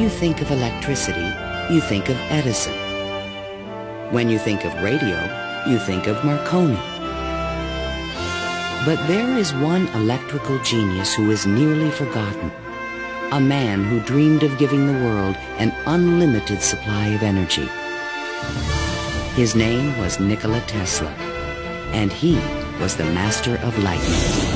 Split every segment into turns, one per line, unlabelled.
you think of electricity, you think of Edison. When you think of radio, you think of Marconi. But there is one electrical genius who is nearly forgotten. A man who dreamed of giving the world an unlimited supply of energy. His name was Nikola Tesla, and he was the master of lightning.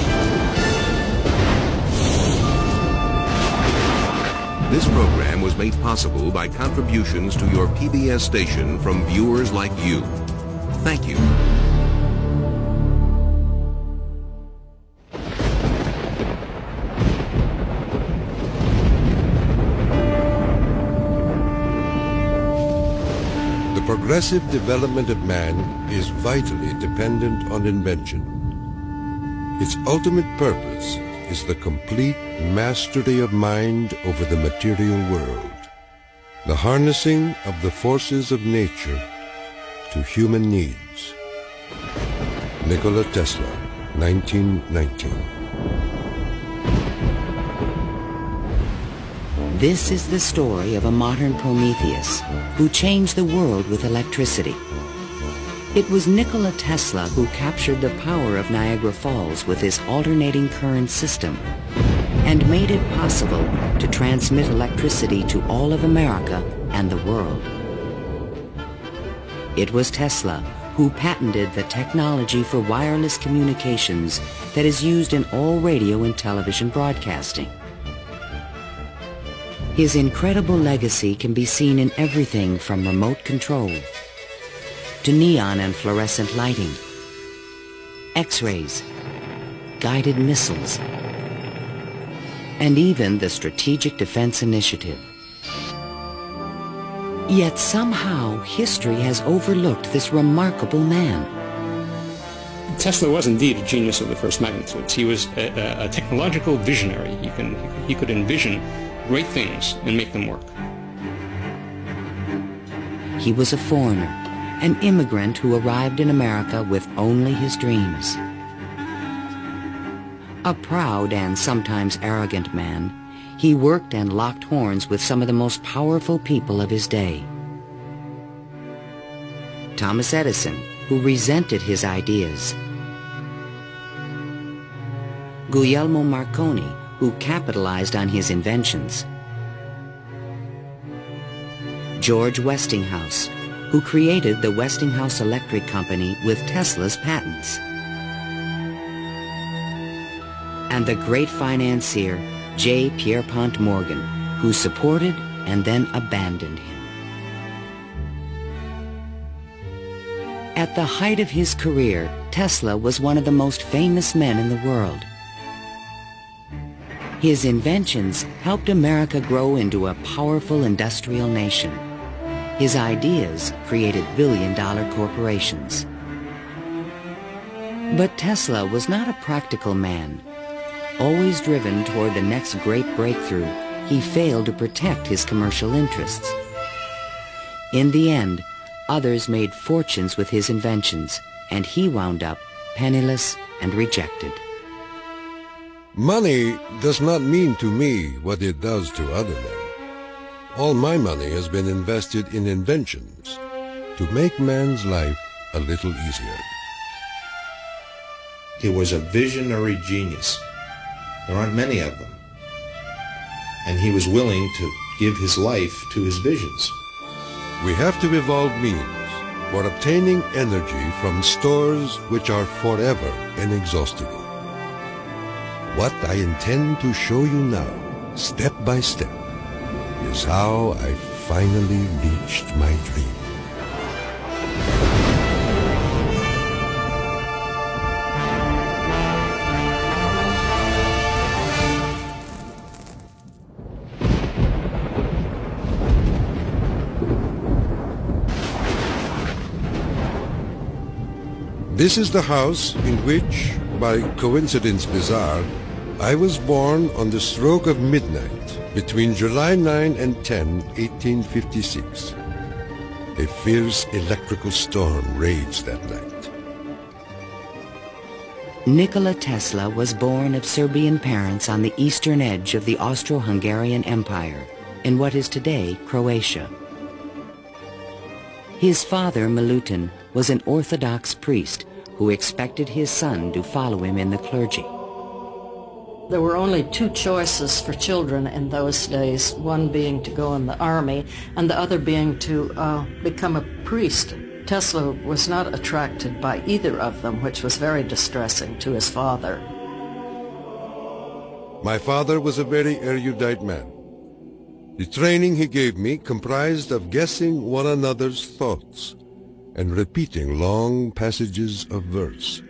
This program was made possible by contributions to your PBS station from viewers like you. Thank you.
The progressive development of man is vitally dependent on invention. Its ultimate purpose is the complete mastery of mind over the material world, the harnessing of the forces of nature to human needs. Nikola Tesla, 1919.
This is the story of a modern Prometheus who changed the world with electricity. It was Nikola Tesla who captured the power of Niagara Falls with his alternating current system and made it possible to transmit electricity to all of America and the world. It was Tesla who patented the technology for wireless communications that is used in all radio and television broadcasting. His incredible legacy can be seen in everything from remote control to neon and fluorescent lighting, X-rays, guided missiles, and even the Strategic Defense Initiative. Yet somehow history has overlooked this remarkable man.
Tesla was indeed a genius of the first magnitudes. He was a technological visionary. He could envision great things and make them work.
He was a foreigner, an immigrant who arrived in America with only his dreams. A proud and sometimes arrogant man, he worked and locked horns with some of the most powerful people of his day. Thomas Edison, who resented his ideas. Guglielmo Marconi, who capitalized on his inventions. George Westinghouse, who created the Westinghouse Electric Company with Tesla's patents. And the great financier, J. Pierpont Morgan, who supported and then abandoned him. At the height of his career, Tesla was one of the most famous men in the world. His inventions helped America grow into a powerful industrial nation. His ideas created billion-dollar corporations. But Tesla was not a practical man. Always driven toward the next great breakthrough, he failed to protect his commercial interests. In the end, others made fortunes with his inventions, and he wound up penniless and rejected.
Money does not mean to me what it does to other men. All my money has been invested in inventions to make man's life a little easier.
He was a visionary genius. There aren't many of them. And he was willing to give his life to his visions.
We have to evolve means for obtaining energy from stores which are forever inexhaustible. What I intend to show you now, step by step, is how I finally reached my dream. This is the house in which, by coincidence bizarre, I was born on the stroke of midnight between July 9 and 10, 1856. A fierce electrical storm raged that night.
Nikola Tesla was born of Serbian parents on the eastern edge of the Austro-Hungarian Empire in what is today Croatia. His father, Milutin, was an Orthodox priest who expected his son to follow him in the clergy.
There were only two choices for children in those days, one being to go in the army and the other being to become a priest. Tesla was not attracted by either of them, which was very distressing to his father.
My father was a very erudite man. The training he gave me comprised of guessing one another's thoughts and repeating long passages of verse.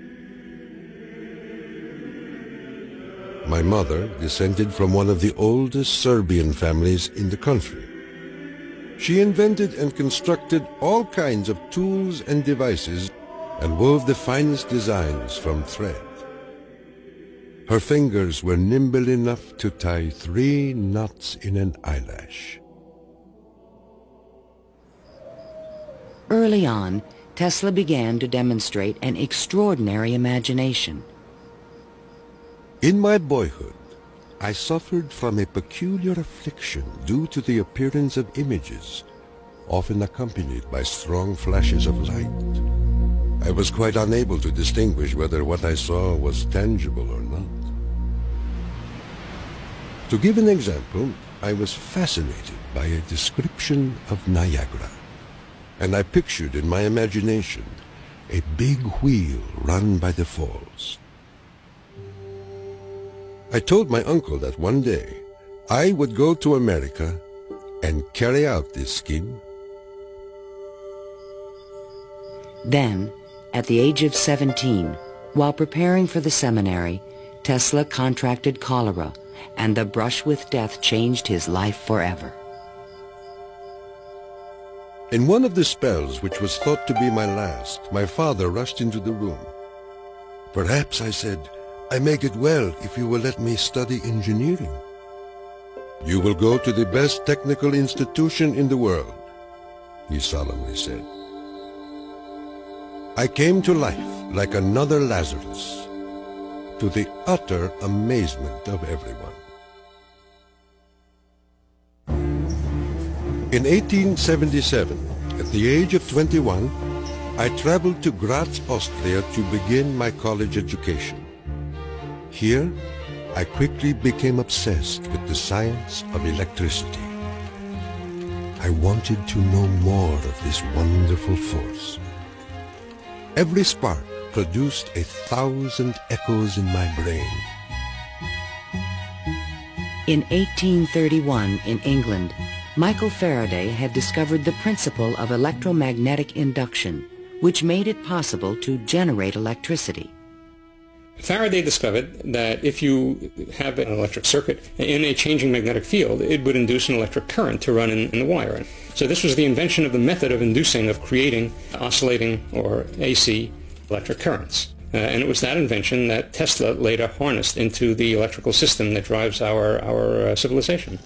My mother descended from one of the oldest Serbian families in the country. She invented and constructed all kinds of tools and devices and wove the finest designs from thread. Her fingers were nimble enough to tie 3 knots in an eyelash.
Early on, Tesla began to demonstrate an extraordinary imagination.
In my boyhood, I suffered from a peculiar affliction due to the appearance of images, often accompanied by strong flashes of light. I was quite unable to distinguish whether what I saw was tangible or not. To give an example, I was fascinated by a description of Niagara, and I pictured in my imagination a big wheel run by the falls. I told my uncle that one day I would go to America and carry out this scheme.
Then, at the age of 17, while preparing for the seminary, Tesla contracted cholera, and the brush with death changed his life forever.
In one of the spells, which was thought to be my last, my father rushed into the room. "Perhaps," I said, "I may get well if you will let me study engineering." "You will go to the best technical institution in the world," he solemnly said. I came to life like another Lazarus, to the utter amazement of everyone. In 1877, at the age of 21, I traveled to Graz, Austria to begin my college education. Here, I quickly became obsessed with the science of electricity. I wanted to know more of this wonderful force. Every spark produced 1,000 echoes in my brain.
In 1831, in England, Michael Faraday had discovered the principle of electromagnetic induction, which made it possible to generate electricity.
Faraday discovered that if you have an electric circuit in a changing magnetic field, it would induce an electric current to run in the wire. So this was the invention of the method of inducing, of creating oscillating or AC electric currents. And it was that invention that Tesla later harnessed into the electrical system that drives our civilization.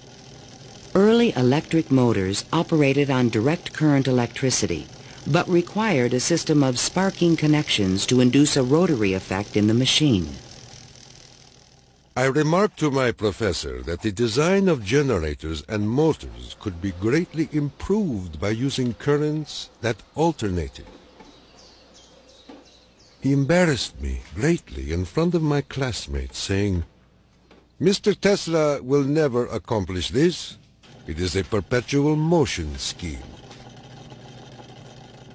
Early electric motors operated on direct current electricity, but required a system of sparking connections to induce a rotary effect in the machine.
I remarked to my professor that the design of generators and motors could be greatly improved by using currents that alternated. He embarrassed me greatly in front of my classmates, saying, "Mr. Tesla will never accomplish this. It is a perpetual motion scheme."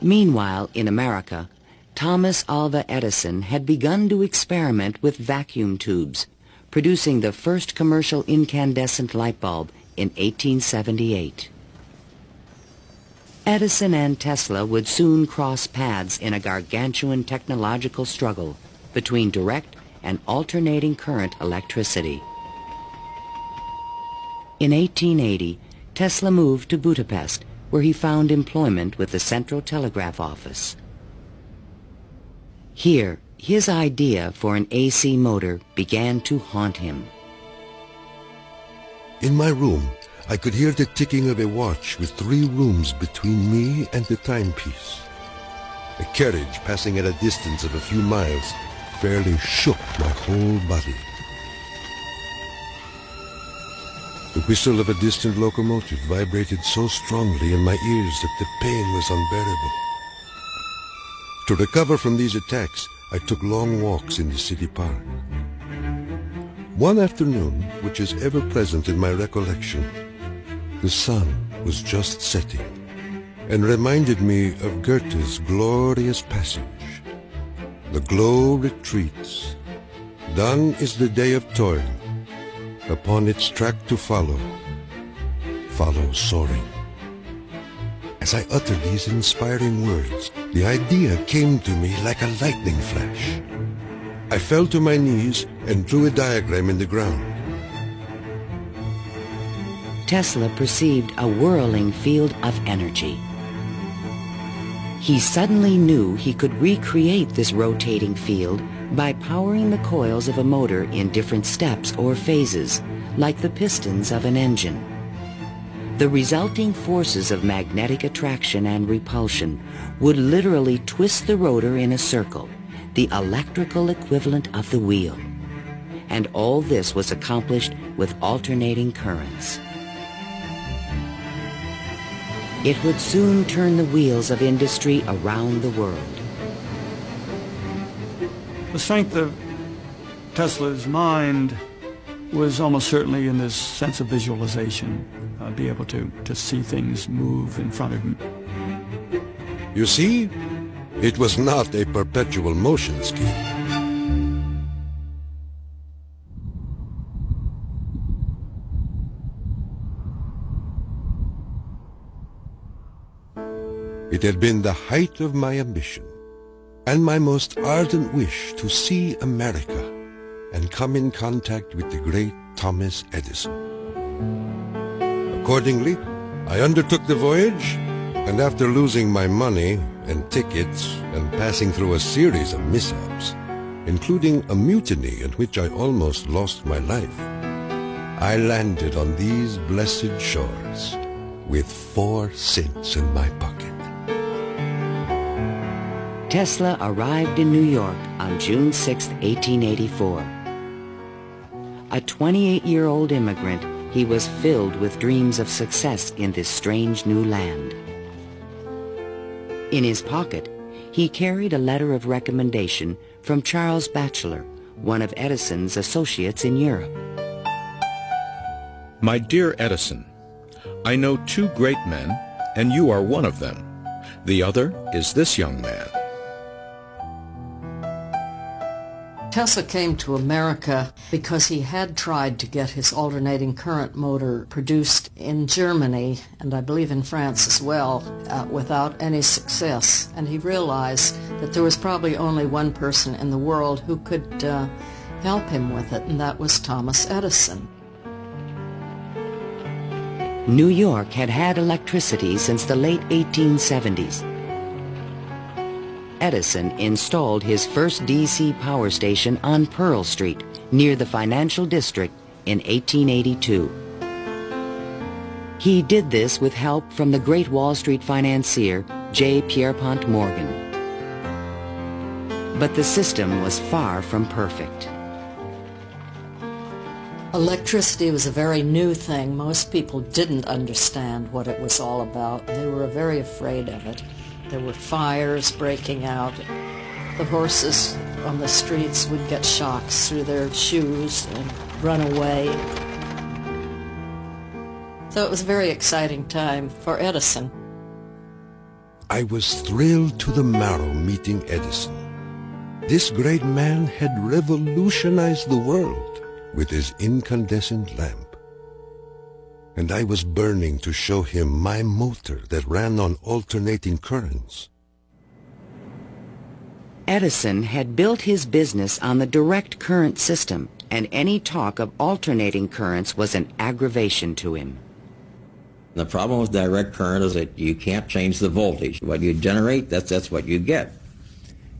Meanwhile, in America, Thomas Alva Edison had begun to experiment with vacuum tubes, producing the first commercial incandescent light bulb in 1878. Edison and Tesla would soon cross paths in a gargantuan technological struggle between direct and alternating current electricity. In 1880, Tesla moved to Budapest, where he found employment with the Central Telegraph Office. Here, his idea for an AC motor began to haunt him.
In my room, I could hear the ticking of a watch with 3 rooms between me and the timepiece. A carriage passing at a distance of a few miles fairly shook my whole body. The whistle of a distant locomotive vibrated so strongly in my ears that the pain was unbearable. To recover from these attacks, I took long walks in the city park. One afternoon, which is ever present in my recollection, the sun was just setting and reminded me of Goethe's glorious passage. The glow retreats. Done is the day of toil. Upon its track to follow soaring. As I uttered these inspiring words, the idea came to me like a lightning flash. I fell to my knees and drew a diagram in the ground.
Tesla perceived a whirling field of energy. He suddenly knew he could recreate this rotating field by powering the coils of a motor in different steps or phases, like the pistons of an engine. The resulting forces of magnetic attraction and repulsion would literally twist the rotor in a circle, the electrical equivalent of the wheel. And all this was accomplished with alternating currents. It would soon turn the wheels of industry around the world.
The strength of Tesla's mind was almost certainly in this sense of visualization, be able to see things move in front of him.
You see, it was not a perpetual motion scheme. It had been the height of my ambition and my most ardent wish to see America and come in contact with the great Thomas Edison. Accordingly, I undertook the voyage, and after losing my money and tickets and passing through a series of mishaps, including a mutiny in which I almost lost my life, I landed on these blessed shores with 4 cents in my pocket.
Tesla arrived in New York on June 6, 1884. A 28-year-old immigrant, he was filled with dreams of success in this strange new land. In his pocket, he carried a letter of recommendation from Charles Batchelor, one of Edison's associates in Europe.
My dear Edison, I know 2 great men, and you are one of them. The other is this young man.
Tesla came to America because he had tried to get his alternating current motor produced in Germany, and I believe in France as well, without any success. And he realized that there was probably only one person in the world who could help him with it, and that was Thomas Edison.
New York had had electricity since the late 1870s. Edison installed his first DC power station on Pearl Street, near the financial district, in 1882. He did this with help from the great Wall Street financier J. Pierpont Morgan. But the system was far from perfect.
Electricity was a very new thing. Most people didn't understand what it was all about. They were very afraid of it. There were fires breaking out. The horses on the streets would get shocks through their shoes and run away. So it was a very exciting time for Edison.
I was thrilled to the marrow meeting Edison. This great man had revolutionized the world with his incandescent lamp. And I was burning to show him my motor that ran on alternating currents.
Edison had built his business on the direct current system, and any talk of alternating currents was an aggravation to him.
The problem with direct current is that you can't change the voltage. What you generate, that's what you get.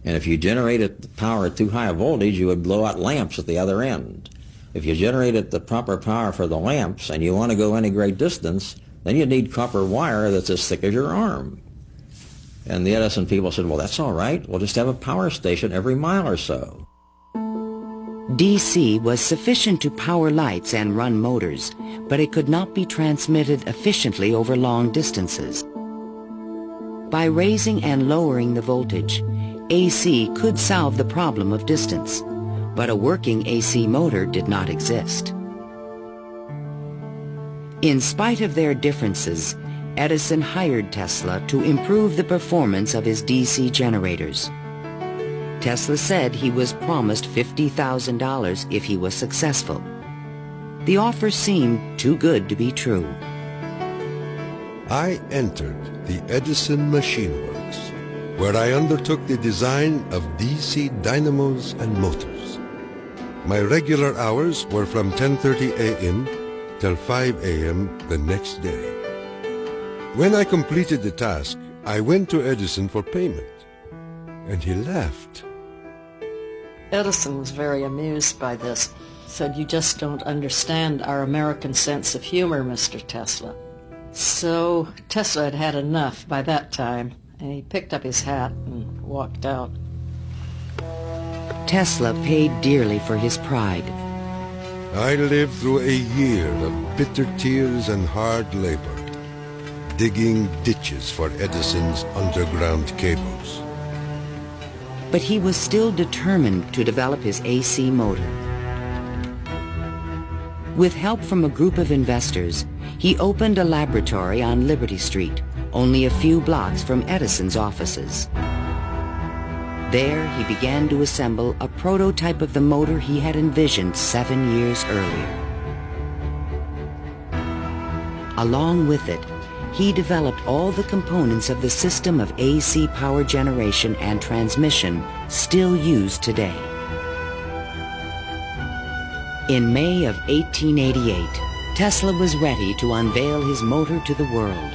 And if you generated the power at too high a voltage, you would blow out lamps at the other end. If you generated the proper power for the lamps and you want to go any great distance, then you need copper wire that's as thick as your arm. And the Edison people said, well, that's all right. We'll just have a power station every mile or so.
DC was sufficient to power lights and run motors, but it could not be transmitted efficiently over long distances. By raising and lowering the voltage, AC could solve the problem of distance, but a working AC motor did not exist. In spite of their differences, Edison hired Tesla to improve the performance of his DC generators. Tesla said he was promised $50,000 if he was successful. The offer seemed too good to be true.
I entered the Edison Machine Works, where I undertook the design of DC dynamos and motors. My regular hours were from 10:30 a.m. till 5 a.m. the next day. When I completed the task, I went to Edison for payment, and he laughed.
Edison was very amused by this. Said, "You just don't understand our American sense of humor, Mr. Tesla." So Tesla had had enough by that time, and he picked up his hat and walked out.
Tesla paid dearly for his pride.
I lived through a year of bitter tears and hard labor, digging ditches for Edison's underground cables.
But he was still determined to develop his AC motor. With help from a group of investors, he opened a laboratory on Liberty Street, only a few blocks from Edison's offices. There, he began to assemble a prototype of the motor he had envisioned 7 years earlier. Along with it, he developed all the components of the system of AC power generation and transmission still used today. In May of 1888, Tesla was ready to unveil his motor to the world.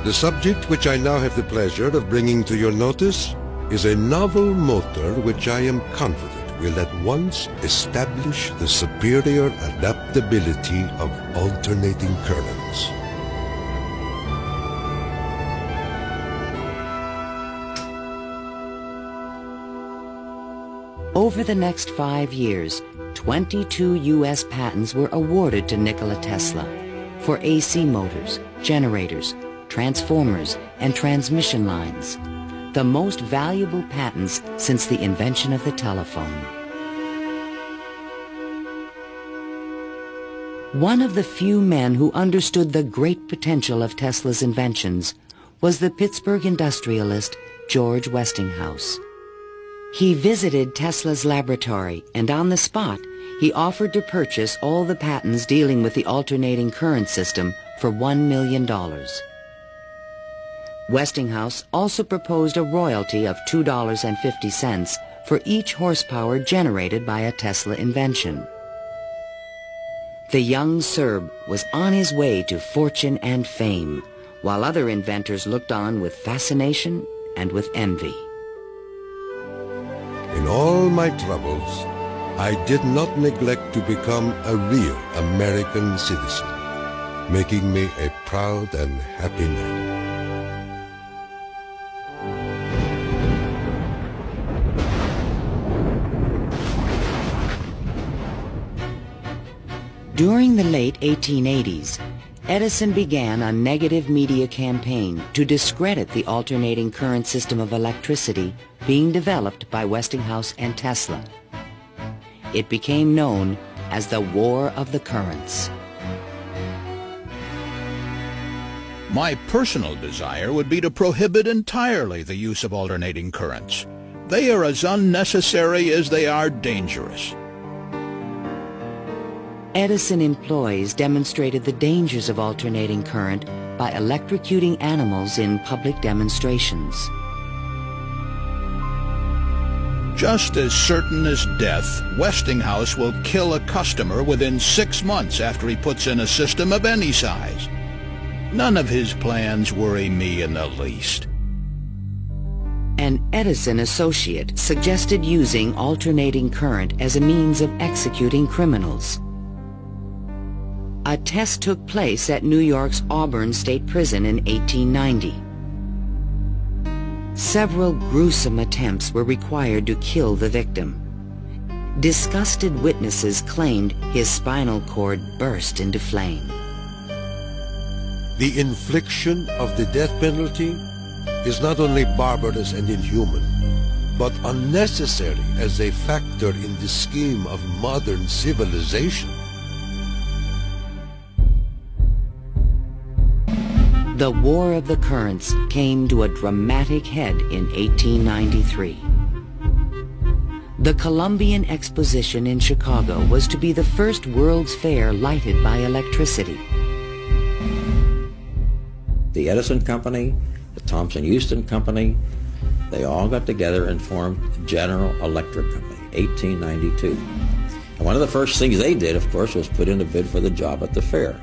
The subject which I now have the pleasure of bringing to your notice is a novel motor which I am confident will at once establish the superior adaptability of alternating currents.
Over the next 5 years, 22 U.S. patents were awarded to Nikola Tesla for AC motors, generators, transformers, and transmission lines, the most valuable patents since the invention of the telephone. One of the few men who understood the great potential of Tesla's inventions was the Pittsburgh industrialist George Westinghouse. He visited Tesla's laboratory, and on the spot, he offered to purchase all the patents dealing with the alternating current system for $1 million. Westinghouse also proposed a royalty of $2.50 for each horsepower generated by a Tesla invention. The young Serb was on his way to fortune and fame, while other inventors looked on with fascination and with envy.
In all my troubles, I did not neglect to become a real American citizen, making me a proud and happy man.
During the late 1880s, Edison began a negative media campaign to discredit the alternating current system of electricity being developed by Westinghouse and Tesla. It became known as the War of the Currents.
My personal desire would be to prohibit entirely the use of alternating currents. They are as unnecessary as they are dangerous.
Edison employees demonstrated the dangers of alternating current by electrocuting animals in public demonstrations.
Just as certain as death, Westinghouse will kill a customer within 6 months after he puts in a system of any size. None of his plans worry me in the least.
An Edison associate suggested using alternating current as a means of executing criminals. A test took place at New York's Auburn State Prison in 1890. Several gruesome attempts were required to kill the victim. disgusted witnesses claimed his spinal cord burst into flame.
The infliction of the death penalty is not only barbarous and inhuman, but unnecessary as a factor in the scheme of modern civilization.
The War of the Currents came to a dramatic head in 1893. The Columbian Exposition in Chicago was to be the first World's Fair lighted by electricity.
The Edison Company, the Thomson-Houston Company, they all got together and formed General Electric Company, 1892. And one of the first things they did, of course, was put in a bid for the job at the fair.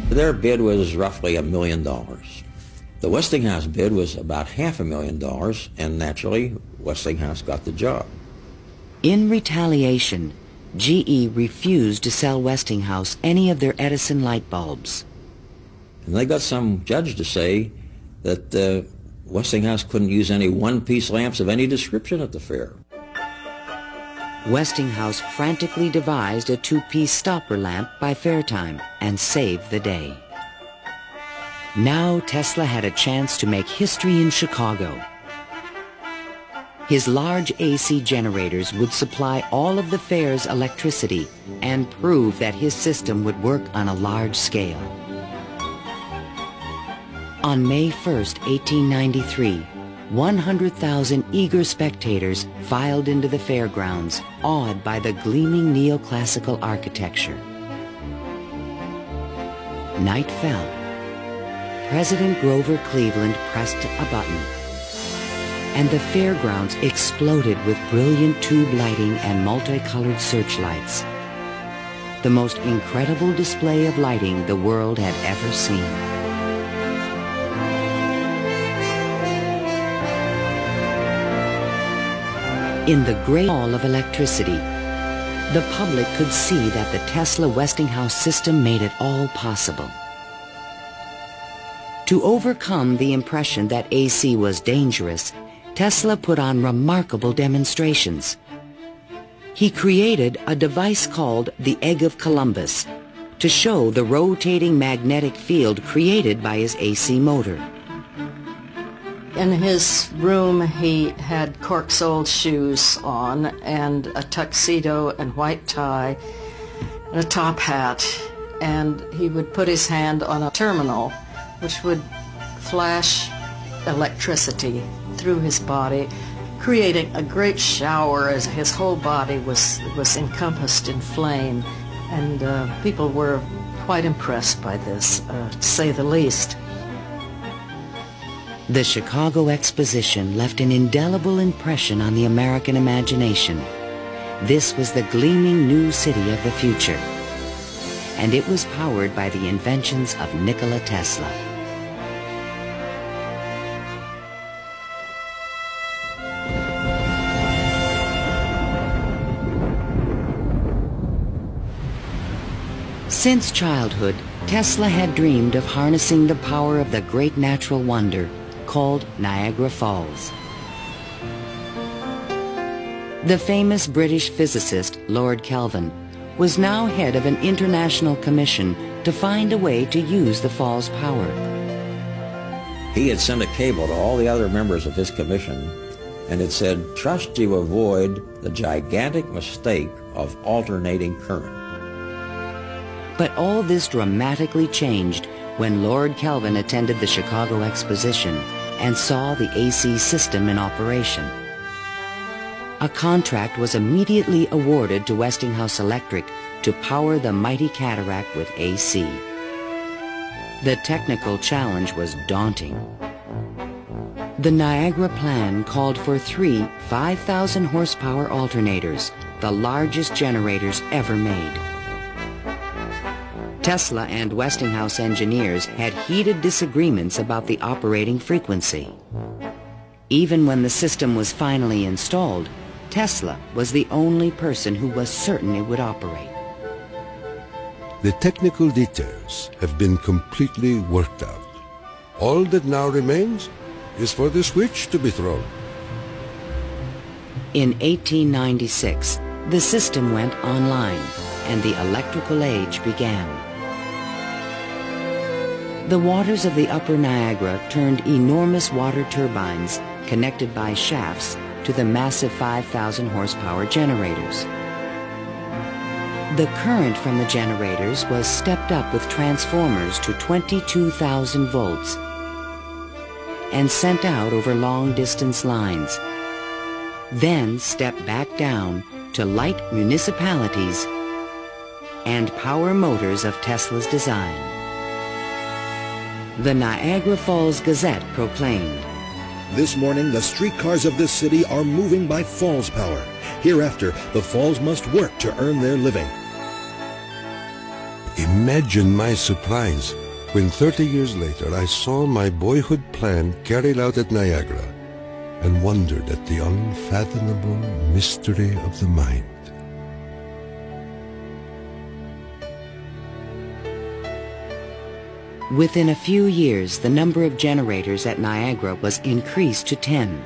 Their bid was roughly $1 million. The Westinghouse bid was about $500,000, and naturally, Westinghouse got the job.
In retaliation, GE refused to sell Westinghouse any of their Edison light bulbs.
And they got some judge to say that Westinghouse couldn't use any one-piece lamps of any description at the fair.
Westinghouse frantically devised a two-piece stopper lamp by fair time and saved the day. Now Tesla had a chance to make history in Chicago. His large AC generators would supply all of the fair's electricity and prove that his system would work on a large scale. On May 1st, 1893, 100,000 eager spectators filed into the fairgrounds, awed by the gleaming neoclassical architecture. Night fell. President Grover Cleveland pressed a button, and the fairgrounds exploded with brilliant tube lighting and multicolored searchlights. The most incredible display of lighting the world had ever seen. In the great hall of electricity, the public could see that the Tesla-Westinghouse system made it all possible. To overcome the impression that AC was dangerous, Tesla put on remarkable demonstrations. He created a device called the Egg of Columbus to show the rotating magnetic field created by his AC motor.
In his room, he had cork-soled shoes on and a tuxedo and white tie and a top hat, and he would put his hand on a terminal which would flash electricity through his body, creating a great shower as his whole body was encompassed in flame, and people were quite impressed by this, to say the least.
The Chicago Exposition left an indelible impression on the American imagination. This was the gleaming new city of the future, and it was powered by the inventions of Nikola Tesla. Since childhood, Tesla had dreamed of harnessing the power of the great natural wonder called Niagara Falls. The famous British physicist Lord Kelvin was now head of an international commission to find a way to use the fall's power.
He had sent a cable to all the other members of his commission, and it said, "Trust you avoid the gigantic mistake of alternating current."
But all this dramatically changed when Lord Kelvin attended the Chicago Exposition and saw the AC system in operation. A contract was immediately awarded to Westinghouse Electric to power the mighty cataract with AC. The technical challenge was daunting. The Niagara plan called for 3 5,000 horsepower alternators, the largest generators ever made. Tesla and Westinghouse engineers had heated disagreements about the operating frequency. Even when the system was finally installed, Tesla was the only person who was certain it would operate.
The technical details have been completely worked out. All that now remains is for the switch to be thrown.
In 1896, The system went online, and the electrical age began. The waters of the upper Niagara turned enormous water turbines connected by shafts to the massive 5,000 horsepower generators. The current from the generators was stepped up with transformers to 22,000 volts and sent out over long-distance lines, then stepped back down to light municipalities and power motors of Tesla's design. The Niagara Falls Gazette proclaimed,
"This morning, the streetcars of this city are moving by Falls power. Hereafter, the Falls must work to earn their living."
Imagine my surprise when 30 years later I saw my boyhood plan carried out at Niagara and wondered at the unfathomable mystery of the mind.
Within a few years, the number of generators at Niagara was increased to 10.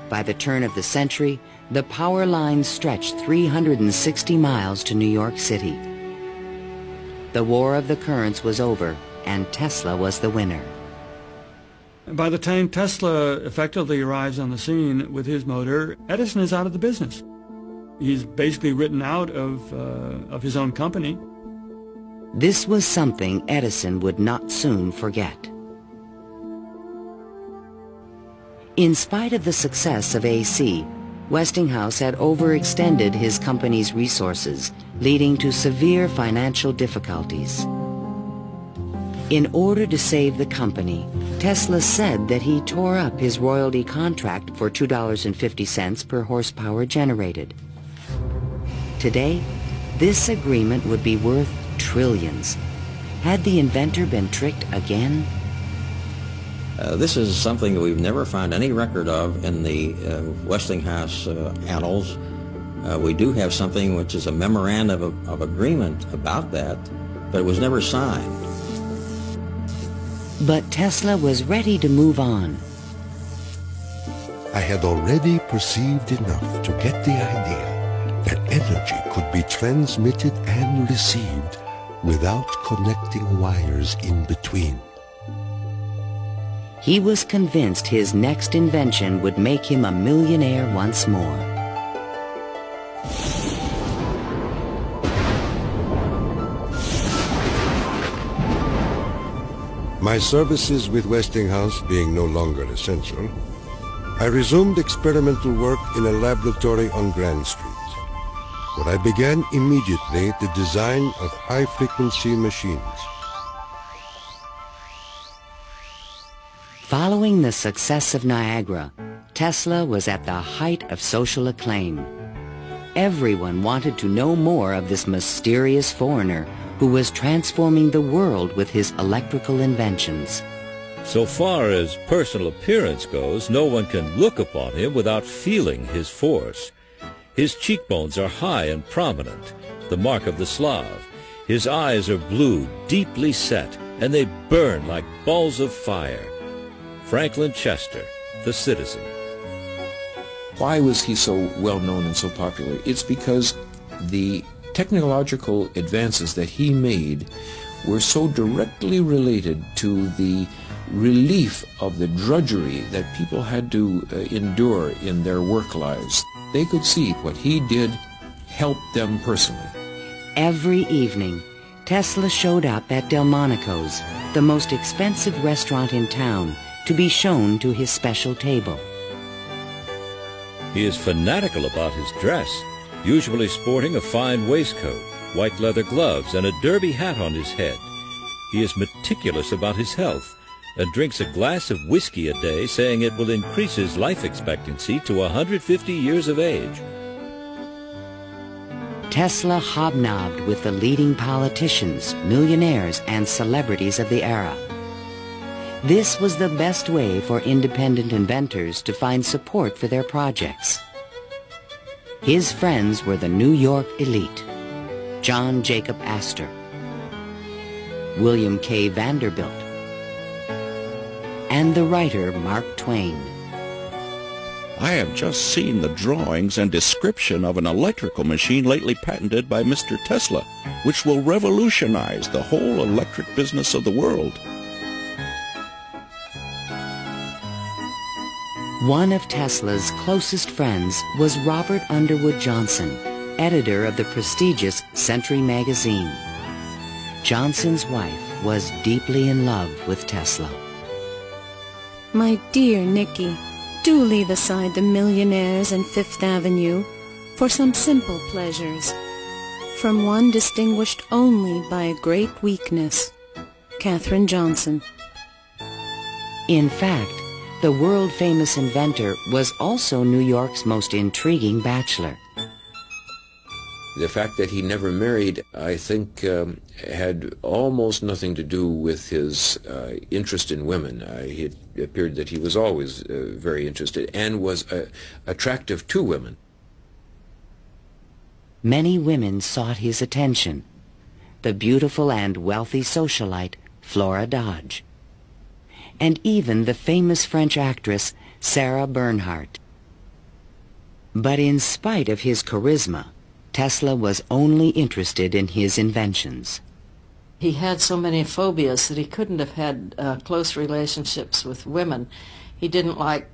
By the turn of the century, the power lines stretched 360 miles to New York City. The War of the Currents was over, and Tesla was the winner.
By the time Tesla effectively arrives on the scene with his motor, Edison is out of the business. He's basically written out of his own company.
This was something Edison would not soon forget. In spite of the success of AC, Westinghouse had overextended his company's resources, leading to severe financial difficulties. In order to save the company, Tesla said that he tore up his royalty contract for $2.50 per horsepower generated. Today, this agreement would be worth trillions. Had the inventor been tricked again?
This is something that we've never found any record of in the Westinghouse annals. We do have something which is a memorandum of agreement about that, but it was never signed.
But Tesla was ready to move on.
I had already perceived enough to get the idea that energy could be transmitted and received without connecting wires in between.
He was convinced his next invention would make him a millionaire once more.
My services with Westinghouse being no longer essential, I resumed experimental work in a laboratory on Grand Street, where I began immediately the design of high-frequency machines.
Following the success of Niagara, Tesla was at the height of social acclaim. Everyone wanted to know more of this mysterious foreigner who was transforming the world with his electrical inventions.
So far as personal appearance goes, no one can look upon him without feeling his force. His cheekbones are high and prominent, the mark of the Slav. His eyes are blue, deeply set, and they burn like balls of fire. Franklin Chester, the Citizen.
Why was he so well known and so popular? It's because the technological advances that he made were so directly related to the relief of the drudgery that people had to endure in their work lives. They could see what he did helped them personally.
Every evening, Tesla showed up at Delmonico's, the most expensive restaurant in town, to be shown to his special table.
He is fanatical about his dress, usually sporting a fine waistcoat, white leather gloves, and a derby hat on his head. He is meticulous about his health and drinks a glass of whiskey a day, saying it will increase his life expectancy to 150 years of age.
Tesla hobnobbed with the leading politicians, millionaires, and celebrities of the era. This was the best way for independent inventors to find support for their projects. His friends were the New York elite, John Jacob Astor, William K. Vanderbilt, and the writer Mark Twain.
I have just seen the drawings and description of an electrical machine lately patented by Mr. Tesla, which will revolutionize the whole electric business of the world.
One of Tesla's closest friends was Robert Underwood Johnson, editor of the prestigious Century magazine. Johnson's wife was deeply in love with Tesla.
My dear Nicky, do leave aside the millionaires and Fifth Avenue for some simple pleasures, from one distinguished only by a great weakness. Katherine Johnson.
In fact, the world-famous inventor was also New York's most intriguing bachelor.
The fact that he never married, I think, had almost nothing to do with his interest in women. It appeared that he was always very interested and was attractive to women.
Many women sought his attention. The beautiful and wealthy socialite Flora Dodge, and even the famous French actress Sarah Bernhardt. But in spite of his charisma, Tesla was only interested in his inventions.
He had so many phobias that he couldn't have had close relationships with women. He didn't like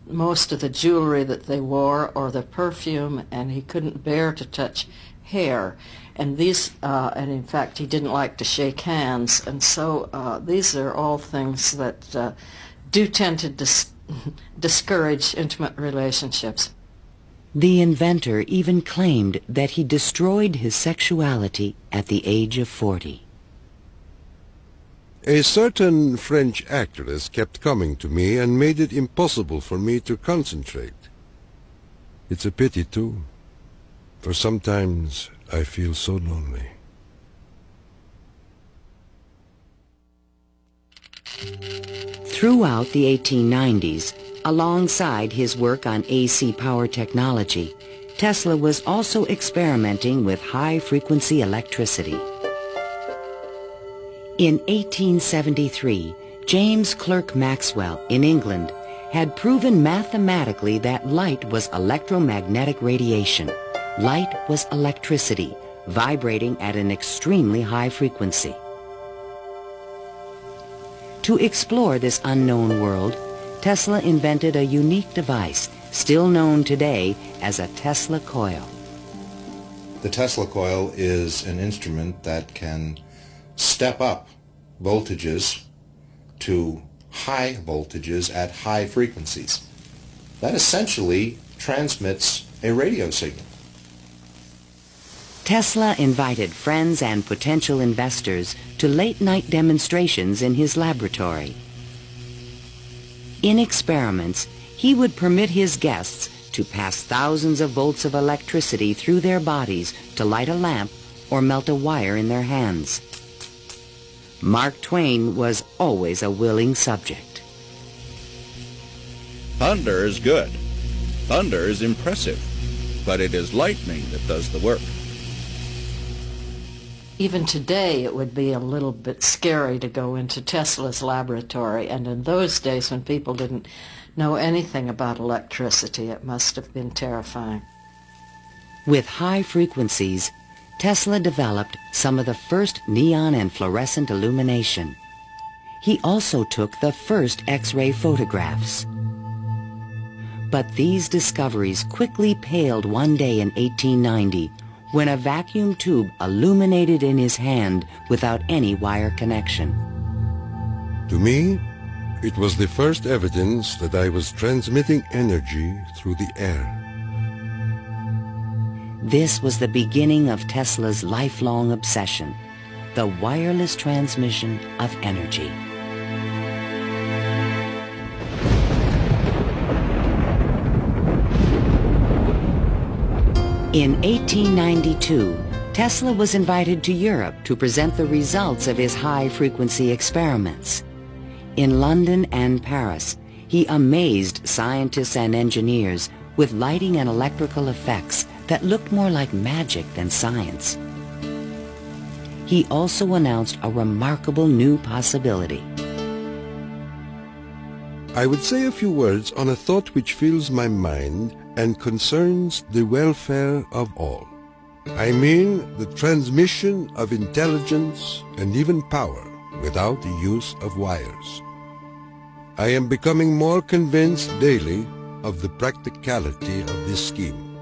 most of the jewelry that they wore or the perfume, and he couldn't bear to touch hair. And and in fact, he didn't like to shake hands. And so these are all things that do tend to discourage intimate relationships.
The inventor even claimed that he destroyed his sexuality at the age of 40.
A certain French actress kept coming to me and made it impossible for me to concentrate. It's a pity, too, for sometimes I feel so lonely.
Throughout the 1890s, alongside his work on AC power technology, Tesla was also experimenting with high-frequency electricity. In 1873, James Clerk Maxwell in England had proven mathematically that light was electromagnetic radiation. Light was electricity, vibrating at an extremely high frequency. To explore this unknown world, Tesla invented a unique device, still known today as a Tesla coil.
The Tesla coil is an instrument that can step up voltages to high voltages at high frequencies. That essentially transmits a radio signal.
Tesla invited friends and potential investors to late-night demonstrations in his laboratory. In experiments, he would permit his guests to pass thousands of volts of electricity through their bodies to light a lamp or melt a wire in their hands. Mark Twain was always a willing subject.
Thunder is good. Thunder is impressive. But it is lightning that does the work.
Even today, it would be a little bit scary to go into Tesla's laboratory, and in those days when people didn't know anything about electricity, it must have been terrifying.
With high frequencies, Tesla developed some of the first neon and fluorescent illumination. He also took the first X-ray photographs. But these discoveries quickly paled one day in 1890 when a vacuum tube illuminated in his hand without any wire connection.
To me, it was the first evidence that I was transmitting energy through the air.
This was the beginning of Tesla's lifelong obsession, the wireless transmission of energy. In 1892, Tesla was invited to Europe to present the results of his high-frequency experiments. In London and Paris, he amazed scientists and engineers with lighting and electrical effects that looked more like magic than science. He also announced a remarkable new possibility.
I would say a few words on a thought which fills my mind and concerns the welfare of all. I mean the transmission of intelligence and even power without the use of wires. I am becoming more convinced daily of the practicality of this scheme.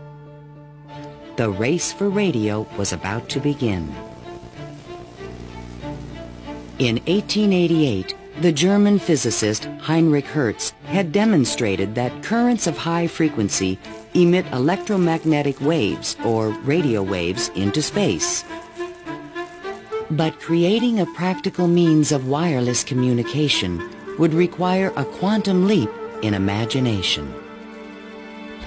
The race for radio was about to begin. In 1888, the German physicist Heinrich Hertz had demonstrated that currents of high frequency emit electromagnetic waves, or radio waves, into space. But creating a practical means of wireless communication would require a quantum leap in imagination.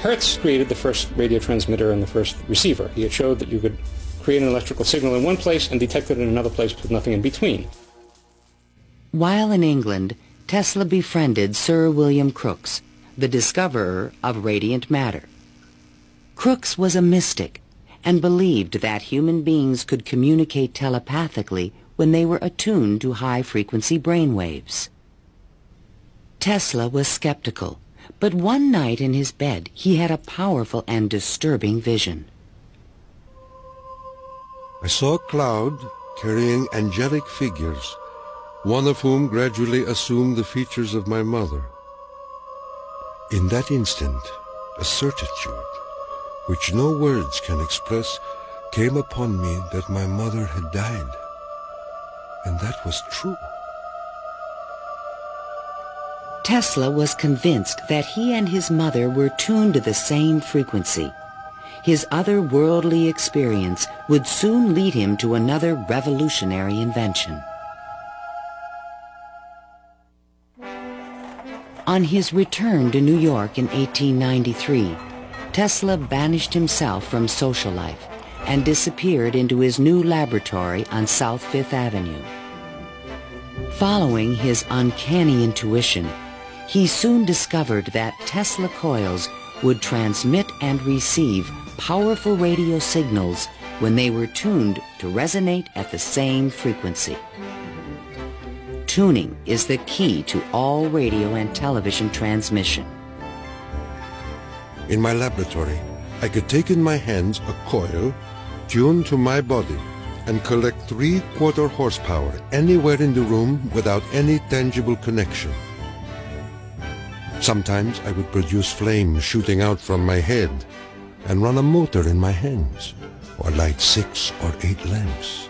Hertz created the first radio transmitter and the first receiver. He had showed that you could create an electrical signal in one place and detect it in another place with nothing in between.
While in England, Tesla befriended Sir William Crookes, the discoverer of radiant matter. Crookes was a mystic and believed that human beings could communicate telepathically when they were attuned to high-frequency brainwaves. Tesla was skeptical, but one night in his bed he had a powerful and disturbing vision.
I saw a cloud carrying angelic figures, one of whom gradually assumed the features of my mother. In that instant, a certitude, which no words can express, came upon me that my mother had died. And that was true.
Tesla was convinced that he and his mother were tuned to the same frequency. His otherworldly experience would soon lead him to another revolutionary invention. On his return to New York in 1893, Tesla banished himself from social life and disappeared into his new laboratory on South Fifth Avenue. Following his uncanny intuition, he soon discovered that Tesla coils would transmit and receive powerful radio signals when they were tuned to resonate at the same frequency. Tuning is the key to all radio and television transmission.
In my laboratory, I could take in my hands a coil tuned to my body and collect 3/4 horsepower anywhere in the room without any tangible connection. Sometimes I would produce flames shooting out from my head and run a motor in my hands, or light 6 or 8 lamps.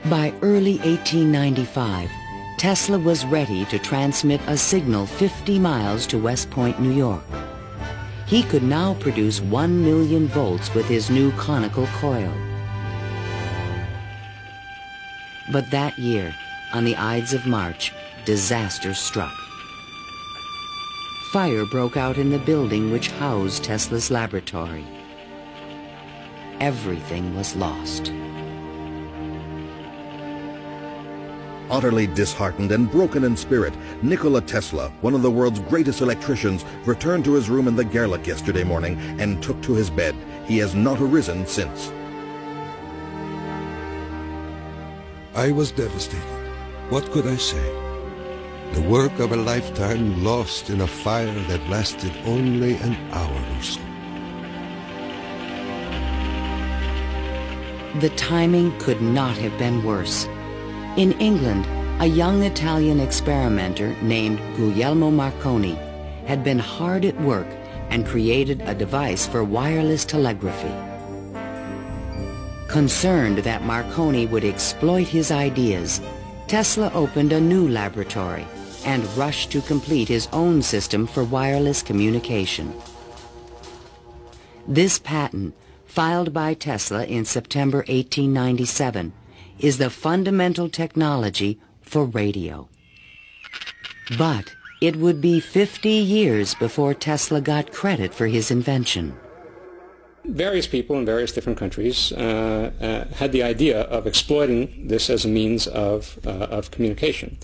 By early 1895, Tesla was ready to transmit a signal 50 miles to West Point, New York. He could now produce 1 million volts with his new conical coil. But that year, on the Ides of March, disaster struck. Fire broke out in the building which housed Tesla's laboratory. Everything was lost.
Utterly disheartened and broken in spirit, Nikola Tesla, one of the world's greatest electricians, returned to his room in the Gerlach yesterday morning and took to his bed. He has not arisen since.
I was devastated. What could I say? The work of a lifetime lost in a fire that lasted only an hour or so.
The timing could not have been worse. In England, a young Italian experimenter named Guglielmo Marconi had been hard at work and created a device for wireless telegraphy. Concerned that Marconi would exploit his ideas, Tesla opened a new laboratory and rushed to complete his own system for wireless communication. This patent, filed by Tesla in September 1897, is the fundamental technology for radio. But it would be 50 years before Tesla got credit for his invention.
Various people in various different countries had the idea of exploiting this as a means of communication.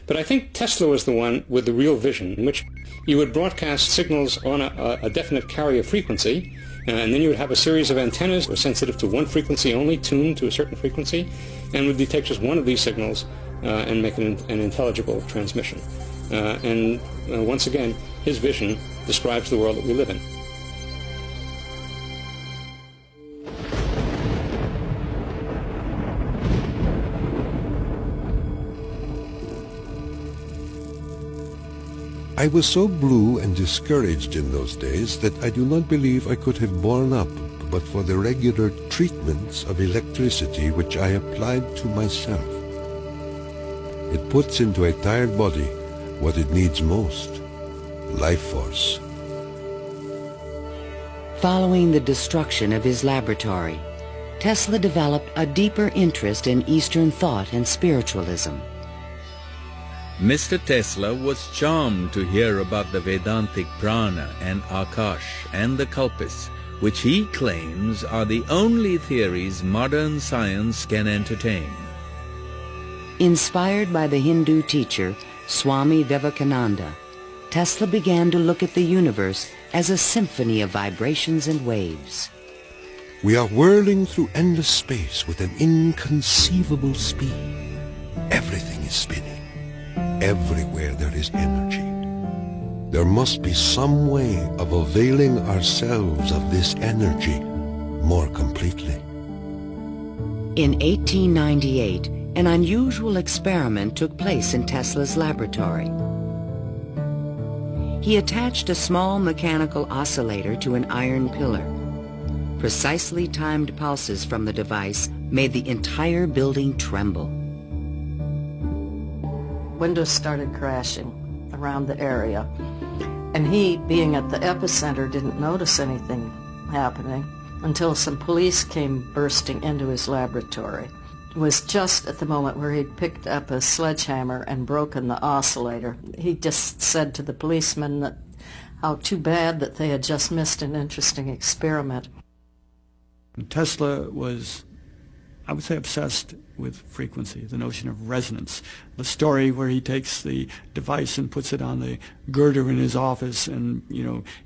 But I think Tesla was the one with the real vision, in which you would broadcast signals on a definite carrier frequency, and then you would have a series of antennas that were sensitive to one frequency only, tuned to a certain frequency, and would detect just one of these signals and make it an intelligible transmission. and once again, his vision describes the world that we live in.
I was so blue and discouraged in those days that I do not believe I could have borne up but for the regular treatments of electricity which I applied to myself. It puts into a tired body what it needs most, life force.
Following the destruction of his laboratory, Tesla developed a deeper interest in Eastern thought and spiritualism.
Mr. Tesla was charmed to hear about the Vedantic Prana and Akash and the Kalpis, which he claims are the only theories modern science can entertain.
Inspired by the Hindu teacher Swami Vivekananda, Tesla began to look at the universe as a symphony of vibrations and waves.
We are whirling through endless space with an inconceivable speed. Everything is spinning. Everywhere there is energy. There must be some way of availing ourselves of this energy more completely.
In 1898, an unusual experiment took place in Tesla's laboratory. He attached a small mechanical oscillator to an iron pillar. Precisely timed pulses from the device made the entire building tremble.
Windows started crashing around the area, and he, being at the epicenter, didn't notice anything happening until some police came bursting into his laboratory. It was just at the moment where he'd picked up a sledgehammer and broken the oscillator. He just said to the policemen that how too bad that they had just missed an interesting experiment.
Tesla was, I would say, obsessed with frequency, the notion of resonance. The story where he takes the device and puts it on the girder in his office and,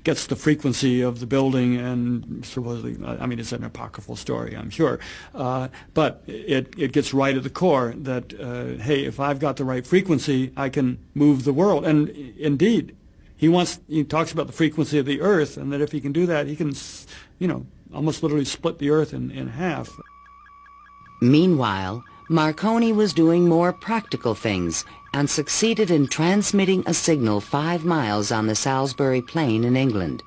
gets the frequency of the building and supposedly, it's an apocryphal story, I'm sure, but it gets right at the core that, hey, if I've got the right frequency, I can move the world. And indeed, he talks about the frequency of the Earth, and that if he can do that, he can, almost literally split the Earth in half.
Meanwhile, Marconi was doing more practical things and succeeded in transmitting a signal 5 miles on the Salisbury Plain in England.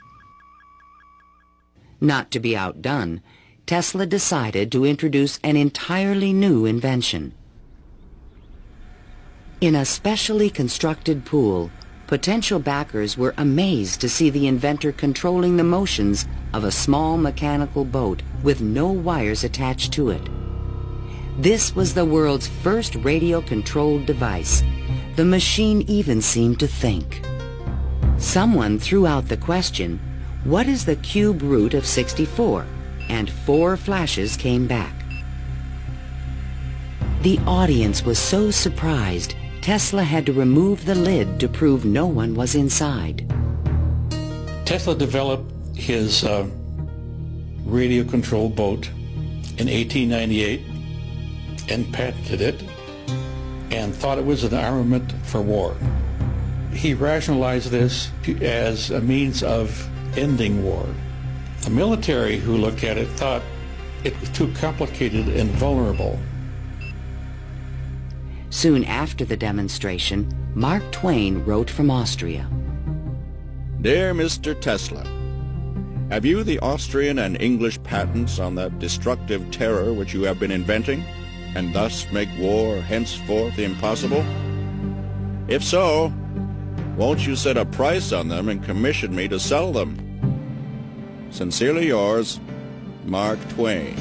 Not to be outdone, Tesla decided to introduce an entirely new invention. In a specially constructed pool, potential backers were amazed to see the inventor controlling the motions of a small mechanical boat with no wires attached to it. This was the world's first radio-controlled device. The machine even seemed to think. Someone threw out the question, what is the cube root of 64? And 4 flashes came back. The audience was so surprised, Tesla had to remove the lid to prove no one was inside.
Tesla developed his radio-controlled boat in 1898 and patented it and thought it was an armament for war. He rationalized this as a means of ending war. The military who looked at it thought it was too complicated and vulnerable.
Soon after the demonstration, Mark Twain wrote from Austria.
Dear Mr. Tesla, have you the Austrian and English patents on that destructive terror which you have been inventing, and thus make war henceforth impossible? If so, won't you set a price on them and commission me to sell them? Sincerely yours, Mark Twain.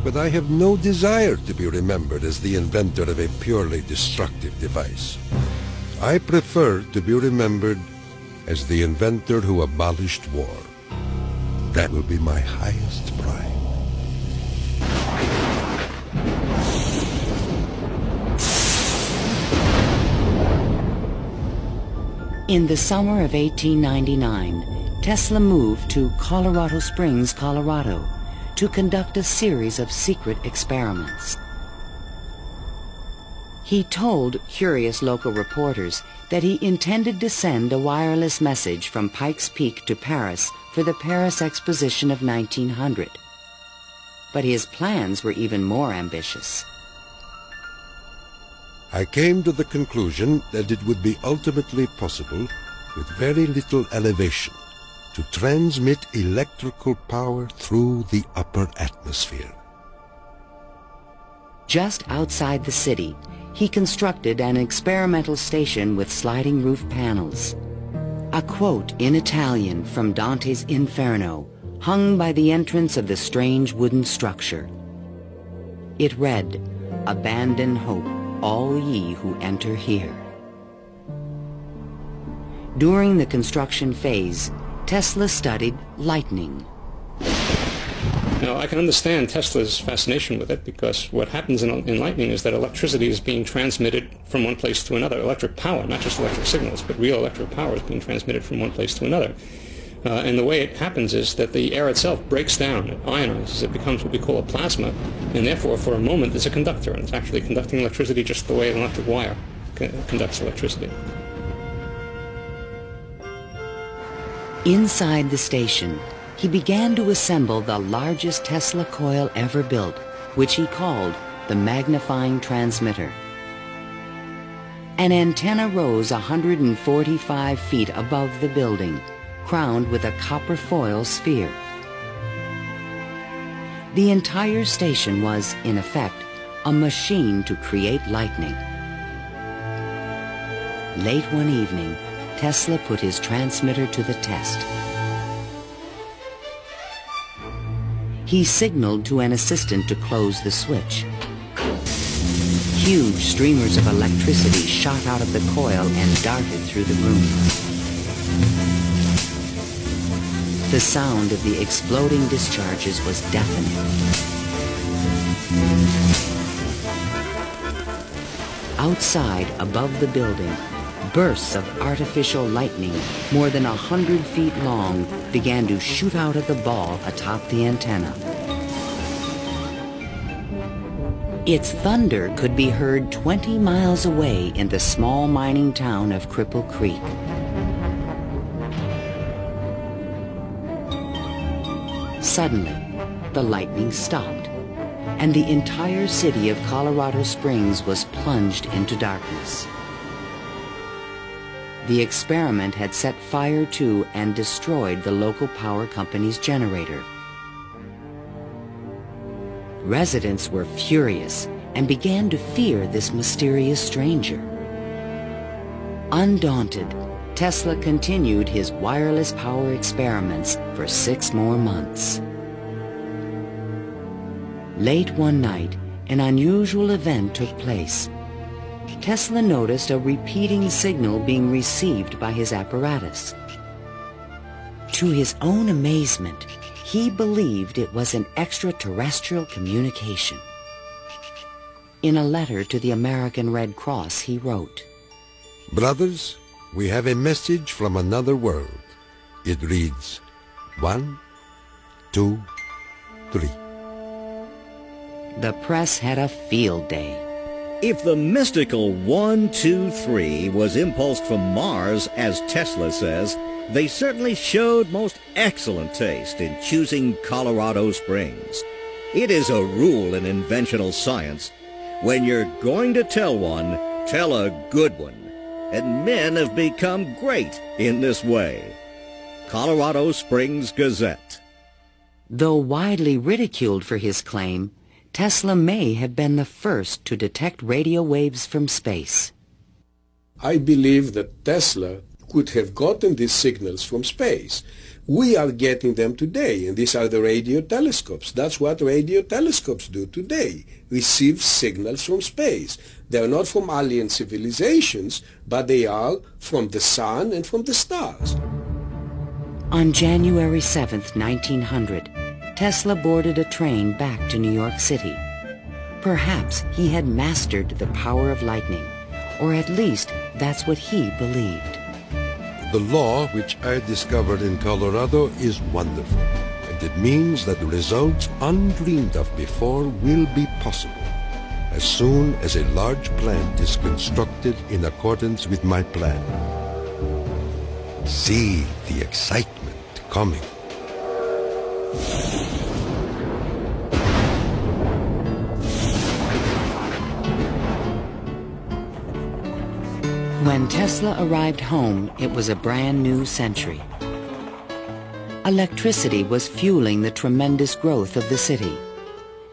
But I have no desire to be remembered as the inventor of a purely destructive device. I prefer to be remembered as the inventor who abolished war. That will be my highest pride.
In the summer of 1899, Tesla moved to Colorado Springs, Colorado, to conduct a series of secret experiments. He told curious local reporters that he intended to send a wireless message from Pikes Peak to Paris for the Paris Exposition of 1900. But his plans were even more ambitious.
I came to the conclusion that it would be ultimately possible, with very little elevation, to transmit electrical power through the upper atmosphere.
Just outside the city, he constructed an experimental station with sliding roof panels. A quote in Italian from Dante's Inferno hung by the entrance of the strange wooden structure. It read, "Abandon hope, all ye who enter here." During the construction phase, Tesla studied lightning.
Now, I can understand Tesla's fascination with it, because what happens in lightning is that electricity is being transmitted from one place to another. Electric power, not just electric signals, but real electric power is being transmitted from one place to another. And the way it happens is that the air itself breaks down, it ionizes, it becomes what we call a plasma, and therefore for a moment it's a conductor, and it's actually conducting electricity just the way an electric wire conducts electricity.
Inside the station, he began to assemble the largest Tesla coil ever built, which he called the magnifying transmitter. An antenna rose 145 feet above the building, crowned with a copper foil sphere. The entire station was, in effect, a machine to create lightning. Late one evening, Tesla put his transmitter to the test. He signaled to an assistant to close the switch. Huge streamers of electricity shot out of the coil and darted through the room. The sound of the exploding discharges was deafening. Outside, above the building, bursts of artificial lightning, more than 100 feet long, began to shoot out of the ball atop the antenna. Its thunder could be heard 20 miles away in the small mining town of Cripple Creek. Suddenly, the lightning stopped, and the entire city of Colorado Springs was plunged into darkness. The experiment had set fire to and destroyed the local power company's generator. Residents were furious and began to fear this mysterious stranger. Undaunted, Tesla continued his wireless power experiments for 6 more months. Late one night, an unusual event took place. Tesla noticed a repeating signal being received by his apparatus. To his own amazement, he believed it was an extraterrestrial communication. In a letter to the American Red Cross, he wrote,
"Brothers, we have a message from another world. It reads, 1, 2, 3.
The press had a field day.
If the mystical 1, 2, 3 was impulsed from Mars, as Tesla says, they certainly showed most excellent taste in choosing Colorado Springs. It is a rule in inventional science. When you're going to tell one, tell a good one. And men have become great in this way. Colorado Springs Gazette.
Though widely ridiculed for his claim, Tesla may have been the first to detect radio waves from space.
I believe that Tesla could have gotten these signals from space. We are getting them today, and these are the radio telescopes. That's what radio telescopes do today, receive signals from space. They are not from alien civilizations, but they are from the sun and from the stars.
On January 7th, 1900, Tesla boarded a train back to New York City. Perhaps he had mastered the power of lightning, or at least that's what he believed.
The law which I discovered in Colorado is wonderful, and it means that results undreamed of before will be possible. as soon as a large plant is constructed in accordance with my plan. See the excitement coming.
When Tesla arrived home, it was a brand new century. Electricity was fueling the tremendous growth of the city.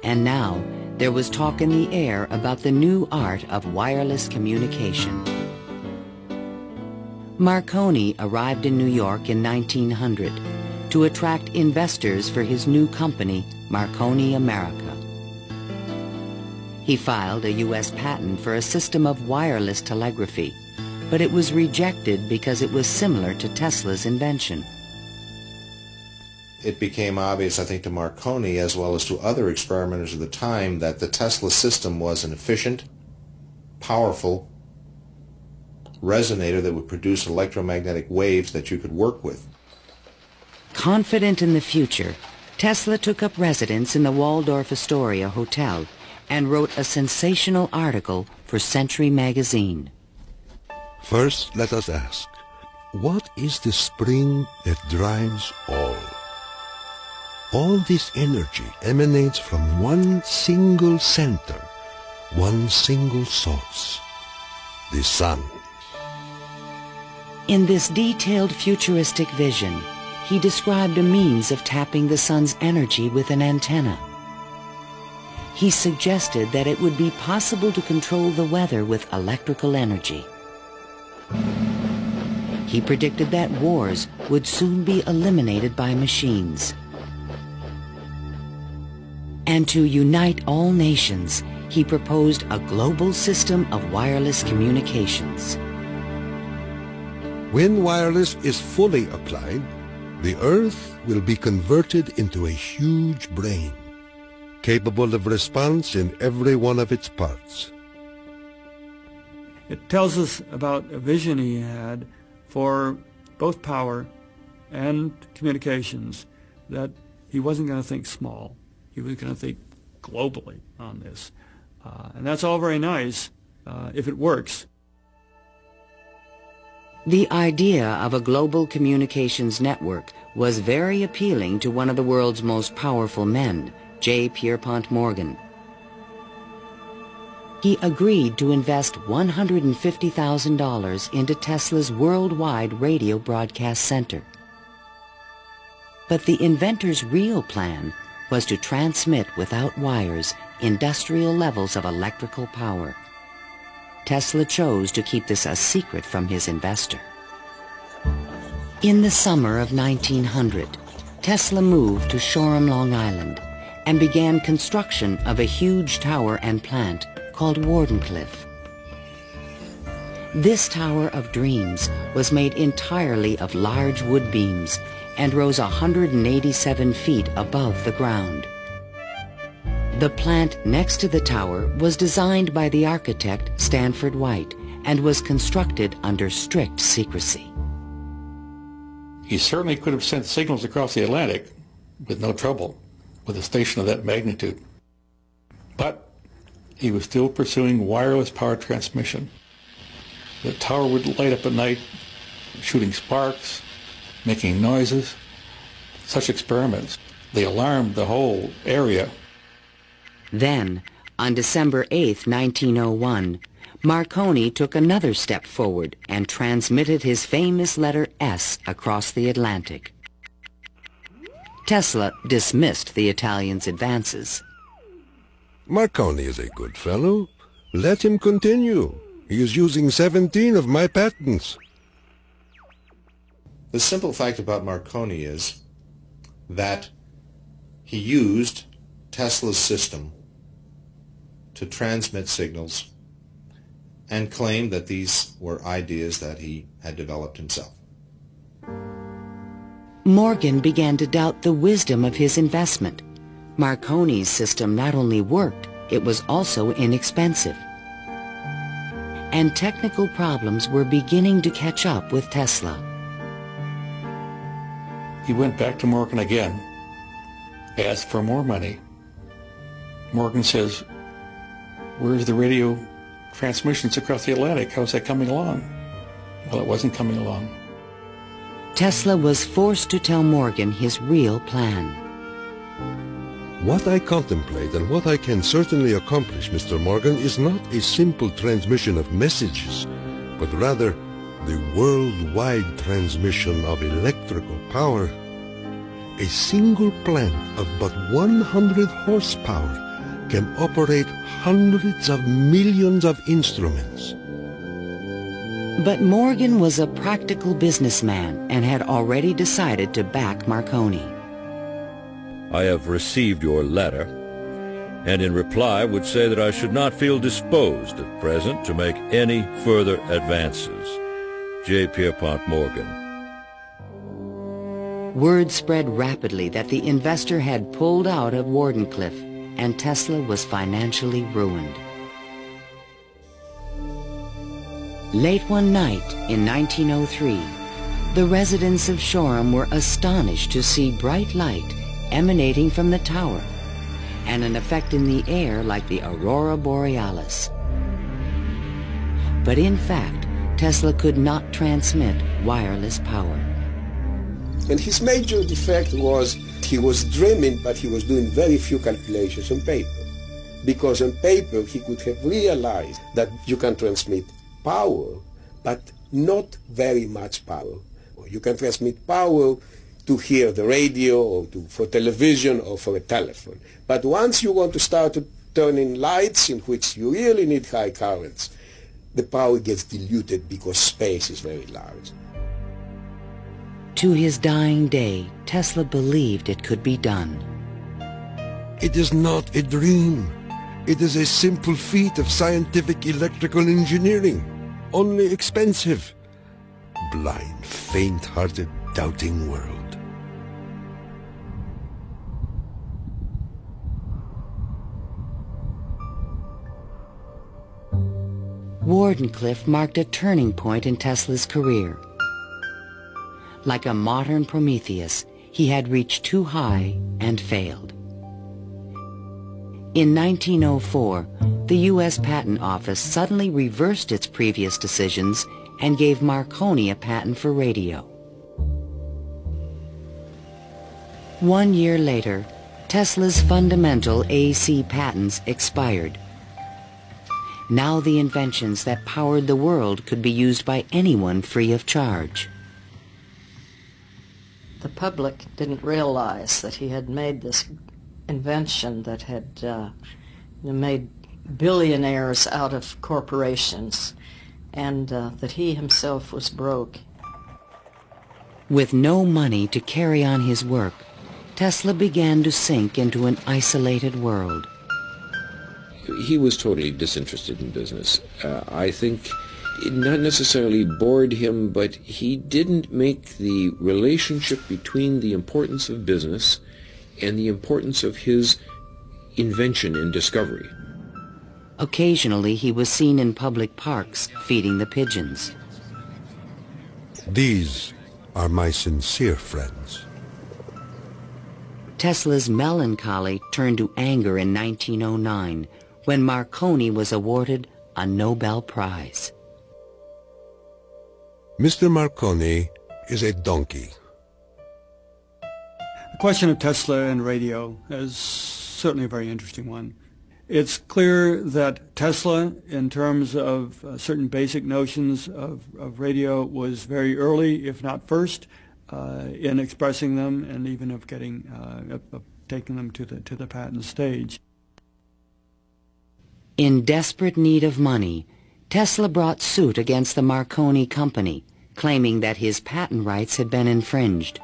And now, there was talk in the air about the new art of wireless communication. Marconi arrived in New York in 1900 to attract investors for his new company, Marconi America. He filed a U.S. patent for a system of wireless telegraphy, but it was rejected because it was similar to Tesla's invention.
It became obvious, I think, to Marconi as well as to other experimenters of the time that the Tesla system was an efficient, powerful resonator that would produce electromagnetic waves that you could work with.
Confident in the future, Tesla took up residence in the Waldorf Astoria Hotel and wrote a sensational article for Century magazine.
First, let us ask, what is the spring that drives all? All this energy emanates from one single center, one single source, the sun.
In this detailed futuristic vision, he described a means of tapping the sun's energy with an antenna. He suggested that it would be possible to control the weather with electrical energy. He predicted that wars would soon be eliminated by machines. And to unite all nations, he proposed a global system of wireless communications.
When wireless is fully applied, the Earth will be converted into a huge brain, capable of response in every one of its parts.
It tells us about a vision he had for both power and communications, that he wasn't going to think small. He was going to think globally on this. And that's all very nice if it works.
The idea of a global communications network was very appealing to one of the world's most powerful men, J. Pierpont Morgan. He agreed to invest $150,000 into Tesla's worldwide radio broadcast center. But the inventor's real plan was to transmit without wires industrial levels of electrical power. Tesla chose to keep this a secret from his investor. In the summer of 1900, Tesla moved to Shoreham, Long Island, and began construction of a huge tower and plant called Wardenclyffe. This Tower of Dreams was made entirely of large wood beams and rose 187 feet above the ground. The plant next to the tower was designed by the architect Stanford White and was constructed under strict secrecy.
He certainly could have sent signals across the Atlantic with no trouble with a station of that magnitude. But he was still pursuing wireless power transmission. The tower would light up at night, shooting sparks, making noises. Such experiments, they alarmed the whole area.
Then, on December 8, 1901, Marconi took another step forward and transmitted his famous letter S across the Atlantic. Tesla dismissed the Italian's advances.
Marconi is a good fellow. Let him continue. He is using 17 of my patents.
The simple fact about Marconi is that he used Tesla's system to transmit signals and claimed that these were ideas that he had developed himself.
Morgan began to doubt the wisdom of his investment. Marconi's system not only worked, it was also inexpensive. And technical problems were beginning to catch up with Tesla.
He went back to Morgan again, asked for more money. Morgan says, Where's the radio transmissions across the Atlantic? How's that coming along? Well, it wasn't coming along.
Tesla was forced to tell Morgan his real plan.
What I contemplate and what I can certainly accomplish, Mr. Morgan, is not a simple transmission of messages, but rather the worldwide transmission of electrical power. A single plant of but 100 horsepower can operate hundreds of millions of instruments.
But Morgan was a practical businessman and had already decided to back Marconi.
I have received your letter, and in reply would say that I should not feel disposed at present to make any further advances. J. Pierpont Morgan.
Word spread rapidly that the investor had pulled out of Wardenclyffe, and Tesla was financially ruined. Late one night in 1903, the residents of Shoreham were astonished to see bright light emanating from the tower and an effect in the air like the aurora borealis. But in fact, Tesla could not transmit wireless power.
And his major defect was he was dreaming, but he was doing very few calculations on paper. Because on paper he could have realized that you can transmit power, but not very much power. You can transmit power to hear the radio or for television or for a telephone. But once you want to start turning lights in which you really need high currents, the power gets diluted because space is very large.
To his dying day, Tesla believed it could be done.
It is not a dream. It is a simple feat of scientific electrical engineering. Only expensive. Blind, faint-hearted, doubting world.
Wardenclyffe marked a turning point in Tesla's career. Like a modern Prometheus, he had reached too high and failed. In 1904, the U.S. Patent Office suddenly reversed its previous decisions and gave Marconi a patent for radio. 1 year later, Tesla's fundamental AC patents expired. Now the inventions that powered the world could be used by anyone free of charge.
The public didn't realize that he had made this invention that had made billionaires out of corporations, and that he himself was broke.
With no money to carry on his work, Tesla began to sink into an isolated world.
He was totally disinterested in business. I think it not necessarily bored him, but he didn't make the relationship between the importance of business and the importance of his invention and discovery.
Occasionally he was seen in public parks feeding the pigeons.
These are my sincere friends.
Tesla's melancholy turned to anger in 1909 when Marconi was awarded a Nobel Prize.
Mr. Marconi is a donkey.
The question of Tesla and radio is certainly a very interesting one. It's clear that Tesla, in terms of certain basic notions of radio, was very early, if not first, in expressing them and even of getting taking them to the patent stage.
In desperate need of money, Tesla brought suit against the Marconi company, claiming that his patent rights had been infringed.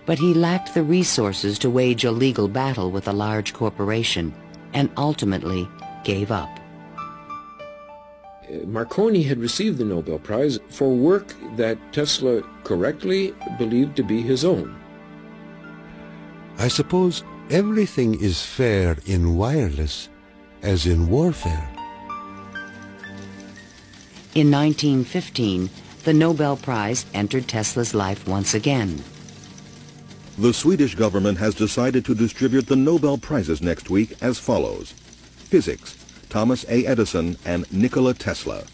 But he lacked the resources to wage a legal battle with a large corporation, and ultimately gave up.
Marconi had received the Nobel Prize for work that Tesla correctly believed to be his own.
I suppose everything is fair in wireless as in warfare.
In 1915, the Nobel Prize entered Tesla's life once again.
The Swedish government has decided to distribute the Nobel Prizes next week as follows. Physics, Thomas A. Edison and Nikola Tesla.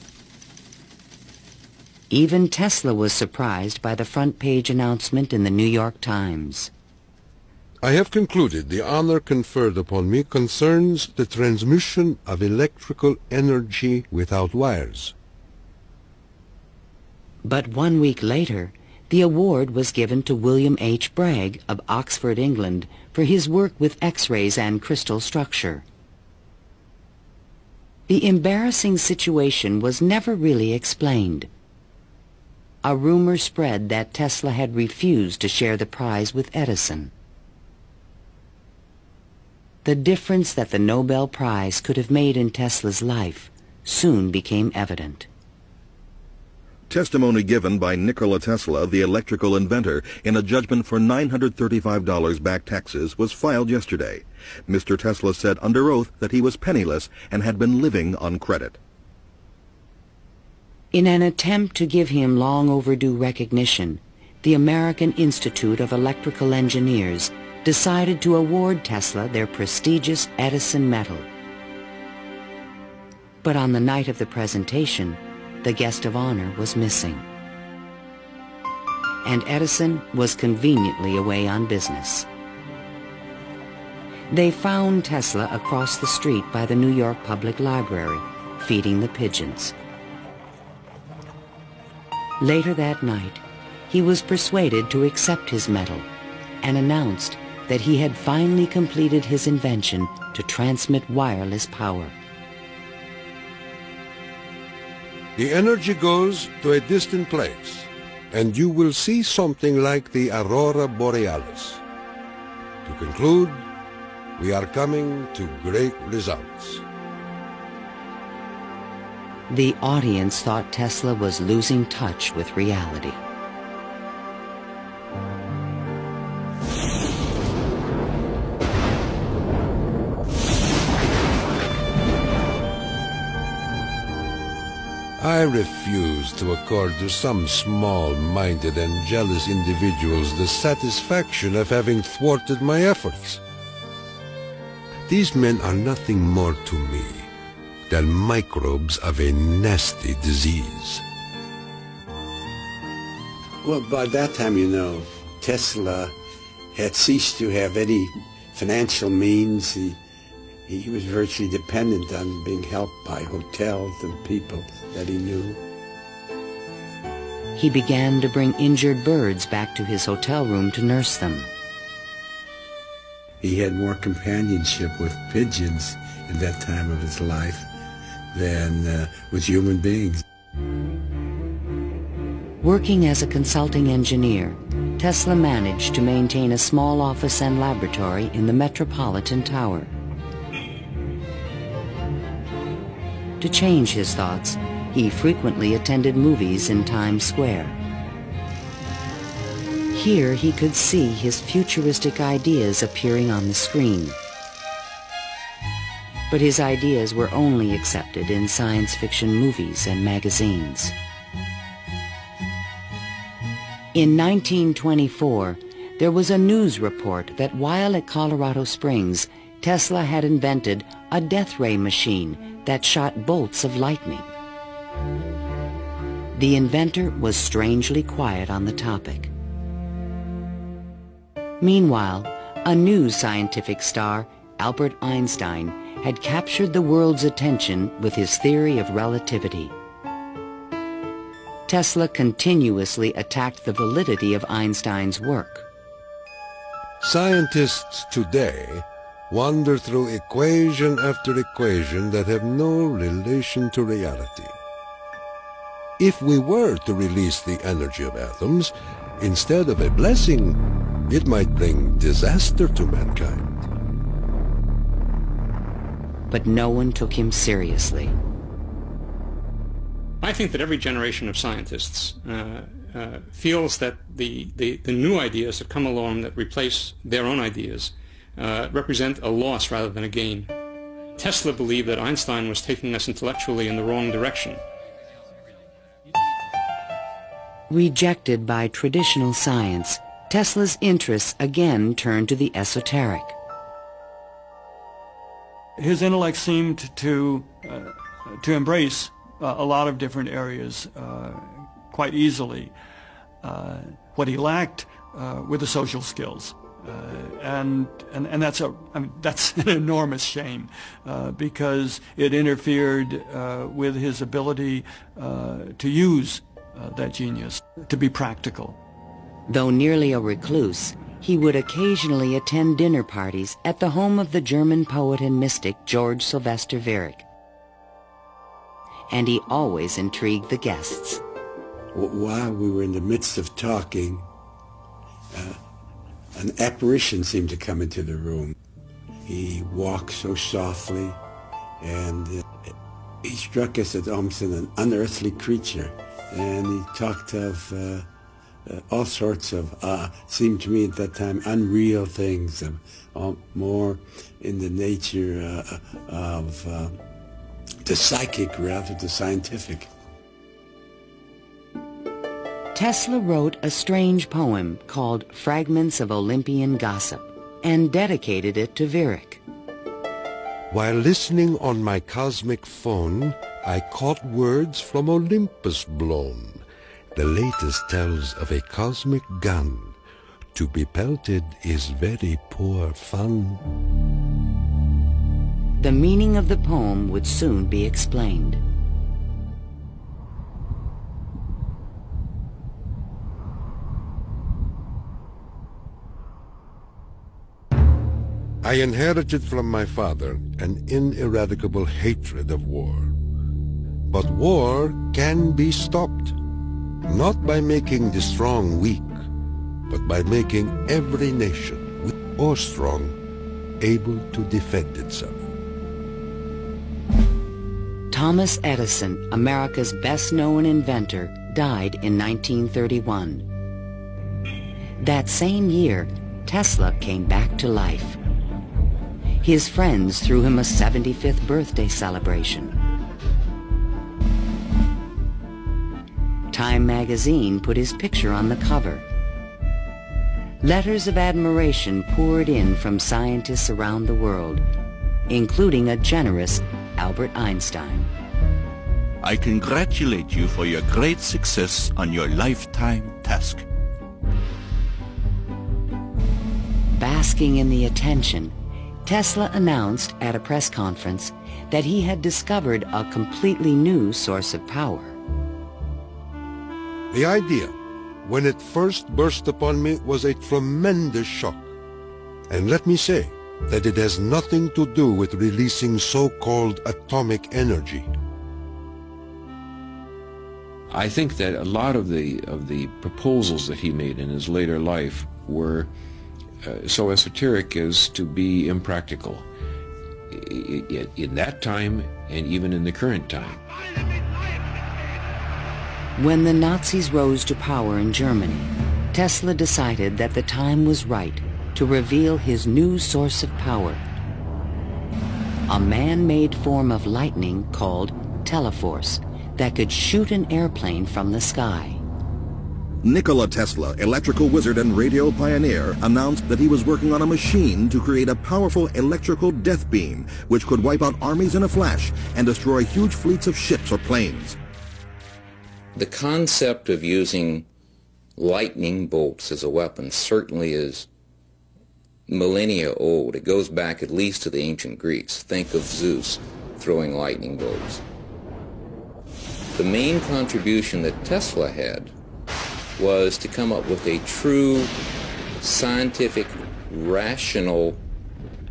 Even Tesla was surprised by the front-page announcement in the New York Times.
I have concluded the honor conferred upon me concerns the transmission of electrical energy without wires.
But 1 week later, the award was given to William H. Bragg of Oxford, England, for his work with X-rays and crystal structure. The embarrassing situation was never really explained. A rumor spread that Tesla had refused to share the prize with Edison. The difference that the Nobel Prize could have made in Tesla's life soon became evident.
Testimony given by Nikola Tesla, the electrical inventor, in a judgment for $935 back taxes was filed yesterday. Mr. Tesla said under oath that he was penniless and had been living on credit.
In an attempt to give him long overdue recognition, the American Institute of Electrical Engineers decided to award Tesla their prestigious Edison Medal. But on the night of the presentation, the guest of honor was missing. And Edison was conveniently away on business. They found Tesla across the street by the New York Public Library, feeding the pigeons. Later that night, he was persuaded to accept his medal and announced that he had finally completed his invention to transmit wireless power.
The energy goes to a distant place, and you will see something like the Aurora Borealis. To conclude, we are coming to great results.
The audience thought Tesla was losing touch with reality.
I refuse to accord to some small-minded and jealous individuals the satisfaction of having thwarted my efforts. These men are nothing more to me than microbes of a nasty disease.
Well, by that time, you know, Tesla had ceased to have any financial means. He was virtually dependent on being helped by hotels and people that he knew.
He began to bring injured birds back to his hotel room to nurse them.
He had more companionship with pigeons in that time of his life than with human beings.
Working as a consulting engineer, Tesla managed to maintain a small office and laboratory in the Metropolitan Tower. To change his thoughts, he frequently attended movies in Times Square. Here he could see his futuristic ideas appearing on the screen. But his ideas were only accepted in science fiction movies and magazines. In 1924, there was a news report that while at Colorado Springs, Tesla had invented a death ray machine that shot bolts of lightning. The inventor was strangely quiet on the topic. Meanwhile, a new scientific star, Albert Einstein, had captured the world's attention with his theory of relativity. Tesla continuously attacked the validity of Einstein's work.
Scientists today wander through equation after equation that have no relation to reality. If we were to release the energy of atoms, instead of a blessing, it might bring disaster to mankind.
But no one took him seriously.
I think that every generation of scientists feels that the new ideas that come along that replace their own ideas represent a loss rather than a gain. Tesla believed that Einstein was taking us intellectually in the wrong direction.
Rejected by traditional science, Tesla's interests again turned to the esoteric.
His intellect seemed to embrace a lot of different areas quite easily. What he lacked were the social skills. And that's that's an enormous shame because it interfered with his ability to use that genius, to be practical.
Though nearly a recluse, he would occasionally attend dinner parties at the home of the German poet and mystic George Sylvester Viereck. And he always intrigued the guests.
While we were in the midst of talking, an apparition seemed to come into the room. He walked so softly, and he struck us as almost an unearthly creature. And he talked of all sorts of, seemed to me at that time, unreal things, more in the nature of the psychic rather than the scientific.
Tesla wrote a strange poem called Fragments of Olympian Gossip and dedicated it to Viereck.
While listening on my cosmic phone, I caught words from Olympus blown. The latest tells of a cosmic gun. To be pelted is very poor fun.
The meaning of the poem would soon be explained.
I inherited from my father an ineradicable hatred of war. But war can be stopped, not by making the strong weak, but by making every nation, weak or strong, able to defend itself.
Thomas Edison, America's best-known inventor, died in 1931. That same year, Tesla came back to life. His friends threw him a 75th birthday celebration. Time magazine put his picture on the cover. Letters of admiration poured in from scientists around the world, including a generous Albert Einstein.
I congratulate you for your great success on your lifetime task.
Basking in the attention, Tesla announced at a press conference that he had discovered a completely new source of power.
The idea, when it first burst upon me, was a tremendous shock. And let me say that it has nothing to do with releasing so-called atomic energy.
I think that a lot of the proposals that he made in his later life were so esoteric as to be impractical in that time and even in the current time.
When the Nazis rose to power in Germany, Tesla decided that the time was right to reveal his new source of power, a man-made form of lightning called teleforce that could shoot an airplane from the sky.
Nikola Tesla, electrical wizard and radio pioneer, announced that he was working on a machine to create a powerful electrical death beam which could wipe out armies in a flash and destroy huge fleets of ships or planes.
The concept of using lightning bolts as a weapon certainly is millennia old. It goes back at least to the ancient Greeks. Think of Zeus throwing lightning bolts. The main contribution that Tesla had was to come up with a true scientific, rational,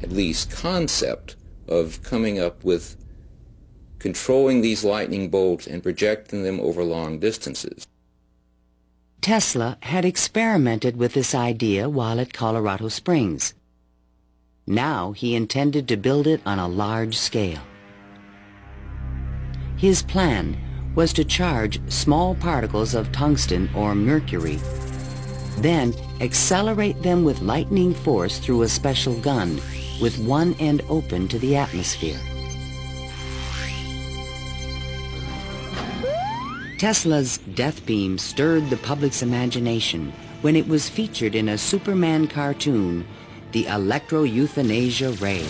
at least concept of coming up with controlling these lightning bolts and projecting them over long distances.
Tesla had experimented with this idea while at Colorado Springs. Now he intended to build it on a large scale. His plan was to charge small particles of tungsten or mercury, then accelerate them with lightning force through a special gun with one end open to the atmosphere. Tesla's death beam stirred the public's imagination when it was featured in a Superman cartoon, the Electro-Euthanasia Ray.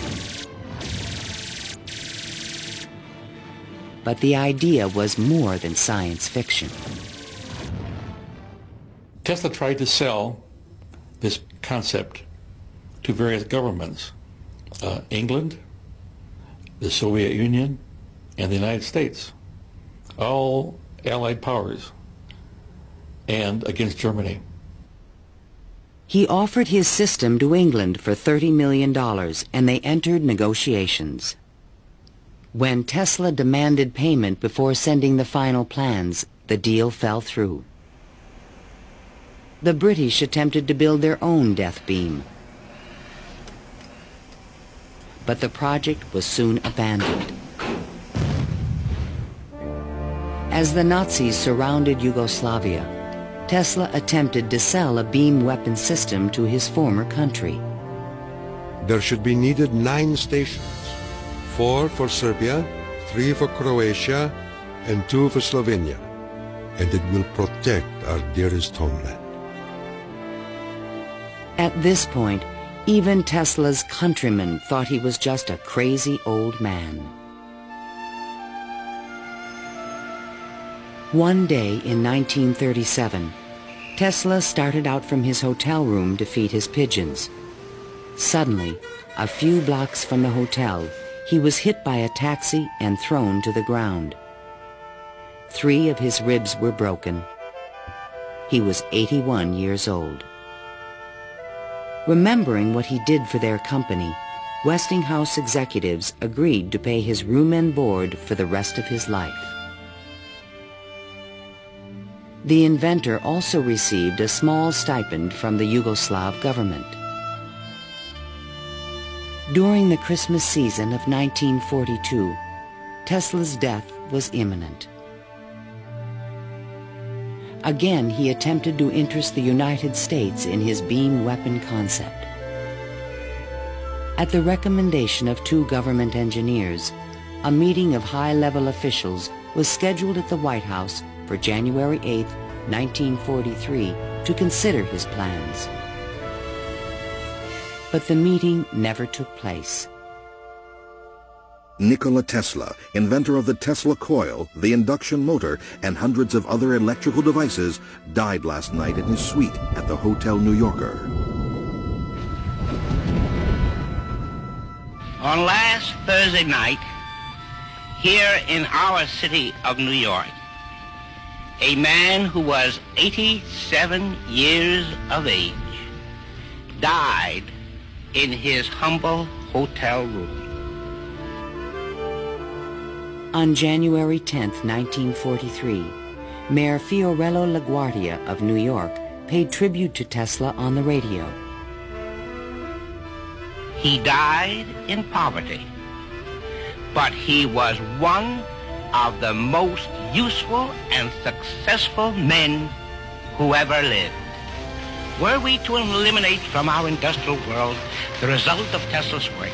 but the idea was more than science fiction.
Tesla tried to sell this concept to various governments, England, the Soviet Union, and the United States, all Allied powers, and against Germany.
He offered his system to England for $30 million, and they entered negotiations. When Tesla demanded payment before sending the final plans, the deal fell through. The British attempted to build their own death beam, but the project was soon abandoned. As the Nazis surrounded Yugoslavia, Tesla attempted to sell a beam weapon system to his former country.
There should be needed 9 stations, 4 for Serbia, 3 for Croatia, and 2 for Slovenia, and it will protect our dearest homeland.
At this point, even Tesla's countrymen thought he was just a crazy old man. One day in 1937, Tesla started out from his hotel room to feed his pigeons. Suddenly, a few blocks from the hotel, he was hit by a taxi and thrown to the ground. 3 of his ribs were broken. He was 81 years old. Remembering what he did for their company, Westinghouse executives agreed to pay his room and board for the rest of his life. The inventor also received a small stipend from the Yugoslav government. During the Christmas season of 1942, Tesla's death was imminent. Again, he attempted to interest the United States in his beam weapon concept. At the recommendation of 2 government engineers, a meeting of high-level officials was scheduled at the White House for January 8, 1943, to consider his plans. But the meeting never took place.
Nikola Tesla, inventor of the Tesla coil, the induction motor, and hundreds of other electrical devices, died last night in his suite at the Hotel New Yorker.
On last Thursday night, here in our city of New York, a man who was 87 years of age died in his humble hotel room.
On January 10, 1943, Mayor Fiorello LaGuardia of New York paid tribute to Tesla on the radio.
He died in poverty, but he was one of the most useful and successful men who ever lived. Were we to eliminate from our industrial world the result of Tesla's work,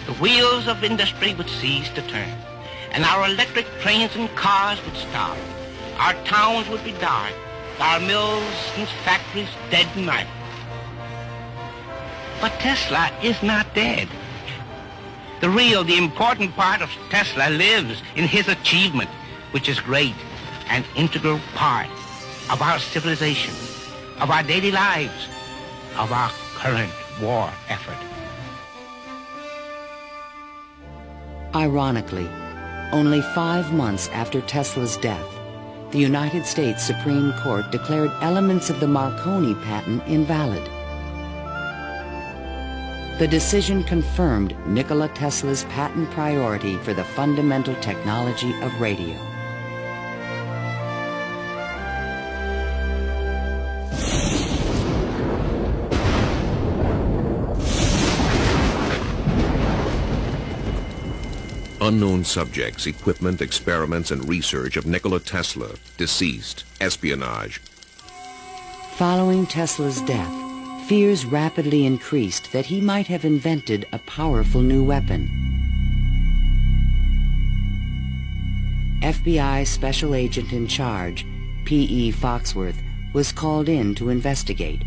the wheels of industry would cease to turn, and our electric trains and cars would stop. Our towns would be dark, our mills and factories dead and idle. But Tesla is not dead. The important part of Tesla lives in his achievement, which is great, an integral part of our civilization, of our daily lives, of our current war effort.
Ironically, only 5 months after Tesla's death, the United States Supreme Court declared elements of the Marconi patent invalid. The decision confirmed Nikola Tesla's patent priority for the fundamental technology of radio.
Unknown subjects, equipment, experiments, and research of Nikola Tesla, deceased, espionage.
Following Tesla's death, fears rapidly increased that he might have invented a powerful new weapon. FBI Special Agent in Charge, P.E. Foxworth, was called in to investigate.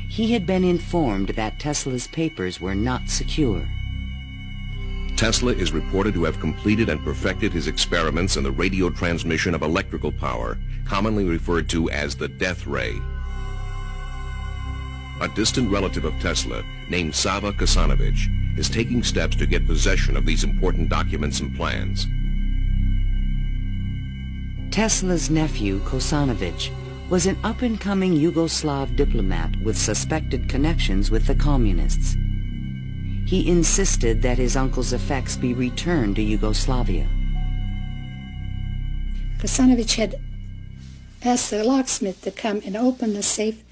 He had been informed that Tesla's papers were not secure.
Tesla is reported to have completed and perfected his experiments in the radio transmission of electrical power, commonly referred to as the death ray. A distant relative of Tesla, named Sava Kasanovich, is taking steps to get possession of these important documents and plans.
Tesla's nephew, Kosanovich, was an up-and-coming Yugoslav diplomat with suspected connections with the communists. He insisted that his uncle's effects be returned to Yugoslavia.
Kosanovich had asked the locksmith to come and open the safe,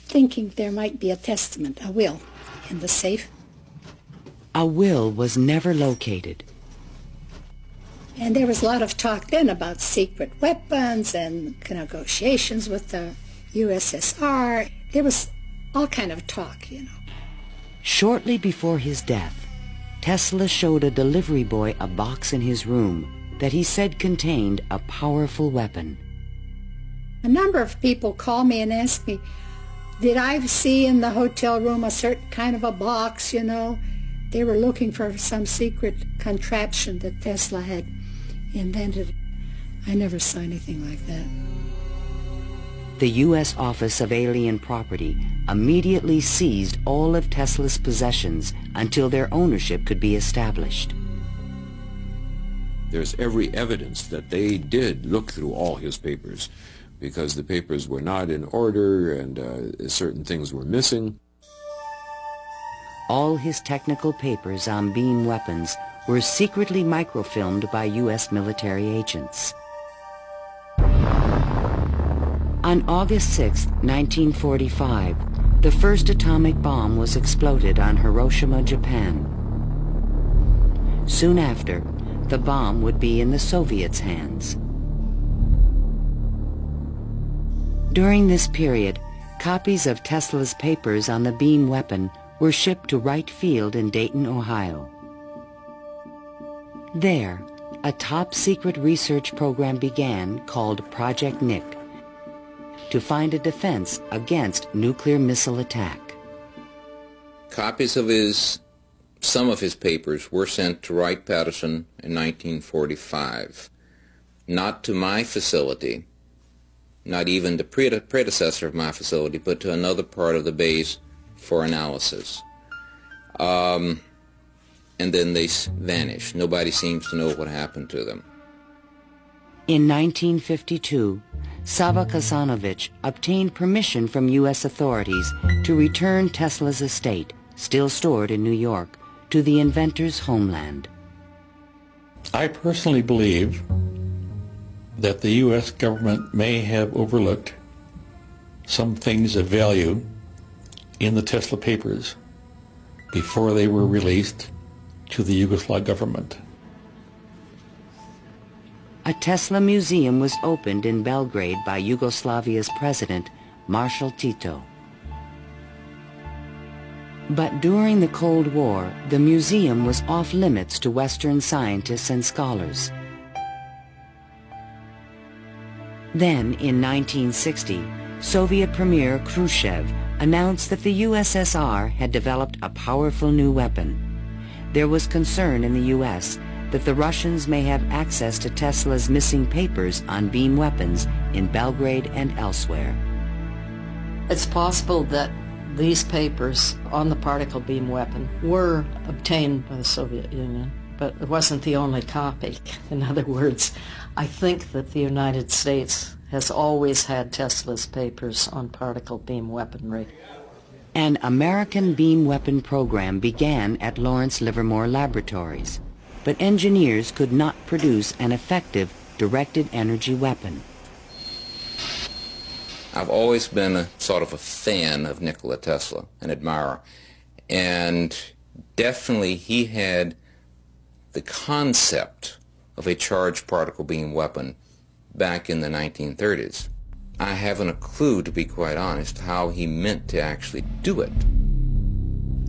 thinking there might be a testament, a will, in the safe.
A will was never located.
And there was a lot of talk then about secret weapons and negotiations with the USSR. There was all kind of talk, you know.
Shortly before his death, Tesla showed a delivery boy a box in his room that he said contained a powerful weapon.
A number of people called me and asked me, did I see in the hotel room a certain kind of a box, you know? They were looking for some secret contraption that Tesla had invented. I never saw anything like that.
The U.S. Office of Alien Property immediately seized all of Tesla's possessions until their ownership could be established.
There's every evidence that they did look through all his papers, because the papers were not in order and certain things were missing.
All his technical papers on beam weapons were secretly microfilmed by U.S. military agents. On August 6, 1945, the first atomic bomb was exploded on Hiroshima, Japan. Soon after, the bomb would be in the Soviets' hands. During this period, copies of Tesla's papers on the beam weapon were shipped to Wright Field in Dayton, Ohio. There, a top-secret research program began called Project Nick to find a defense against nuclear missile attack.
Copies of some of his papers were sent to Wright-Patterson in 1945. Not to my facility, not even the predecessor of my facility, but to another part of the base for analysis. And then they vanished. Nobody seems to know what happened to them.
In 1952, Sava Kasanovich obtained permission from U.S. authorities to return Tesla's estate, still stored in New York, to the inventor's homeland.
I personally believe that the U.S. government may have overlooked some things of value in the Tesla papers before they were released to the Yugoslav government.
A Tesla museum was opened in Belgrade by Yugoslavia's president, Marshal Tito. But during the Cold War, the museum was off limits to Western scientists and scholars. Then, in 1960, Soviet Premier Khrushchev announced that the USSR had developed a powerful new weapon. There was concern in the U.S. that the Russians may have access to Tesla's missing papers on beam weapons in Belgrade and elsewhere.
It's possible that these papers on the particle beam weapon were obtained by the Soviet Union, but it wasn't the only copy. In other words, I think that the United States has always had Tesla's papers on particle beam weaponry.
An American beam weapon program began at Lawrence Livermore Laboratories, but engineers could not produce an effective directed energy weapon.
I've always been a sort of a fan of Nikola Tesla, an admirer, and definitely he had the concept of a charged particle beam weapon back in the 1930s. I haven't a clue, to be quite honest, how he meant to actually do it.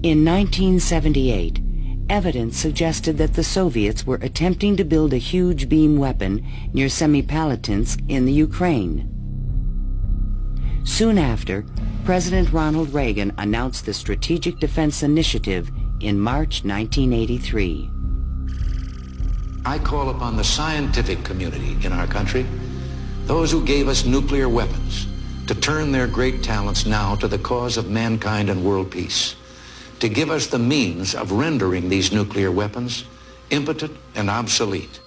In 1978, evidence suggested that the Soviets were attempting to build a huge beam weapon near Semipalatinsk in the Ukraine. Soon after, President Ronald Reagan announced the Strategic Defense Initiative in March 1983.
I call upon the scientific community in our country, those who gave us nuclear weapons, to turn their great talents now to the cause of mankind and world peace, to give us the means of rendering these nuclear weapons impotent and obsolete.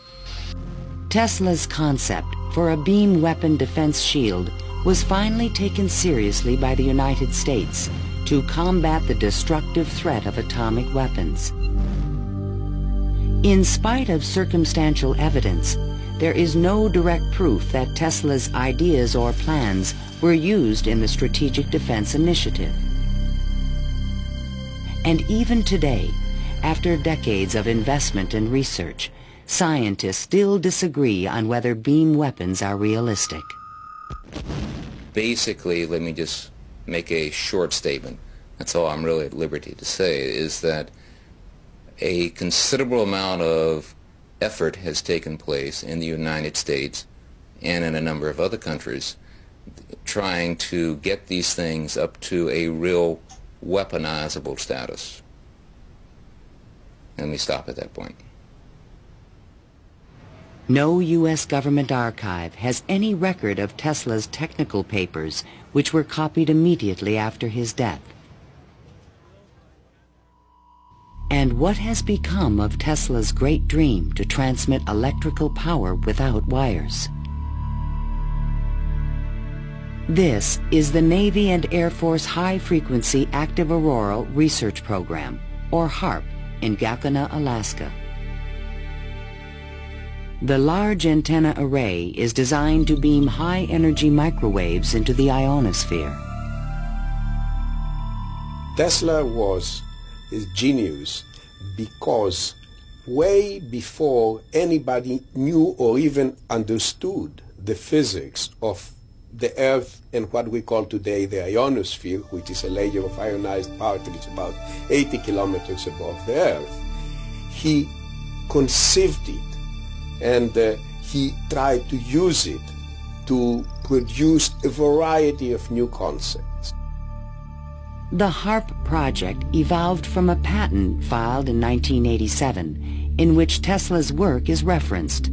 Tesla's concept for a beam weapon defense shield was finally taken seriously by the United States to combat the destructive threat of atomic weapons. In spite of circumstantial evidence, there is no direct proof that Tesla's ideas or plans were used in the Strategic Defense Initiative. And even today, after decades of investment and research, scientists still disagree on whether beam weapons are realistic.
Basically, let me just make a short statement. That's all I'm really at liberty to say, is that a considerable amount of effort has taken place in the United States and in a number of other countries trying to get these things up to a real weaponizable status. Let me stop at that point.
No U.S. government archive has any record of Tesla's technical papers, which were copied immediately after his death. And what has become of Tesla's great dream to transmit electrical power without wires? This is the Navy and Air Force High Frequency Active Auroral Research Program, or HAARP, in Gakona, Alaska. The large antenna array is designed to beam high-energy microwaves into the ionosphere.
Tesla was his genius because way before anybody knew or even understood the physics of the Earth and what we call today the ionosphere, which is a layer of ionized particles about 80 kilometers above the Earth, he conceived it and he tried to use it to produce a variety of new concepts.
The HAARP project evolved from a patent filed in 1987 in which Tesla's work is referenced.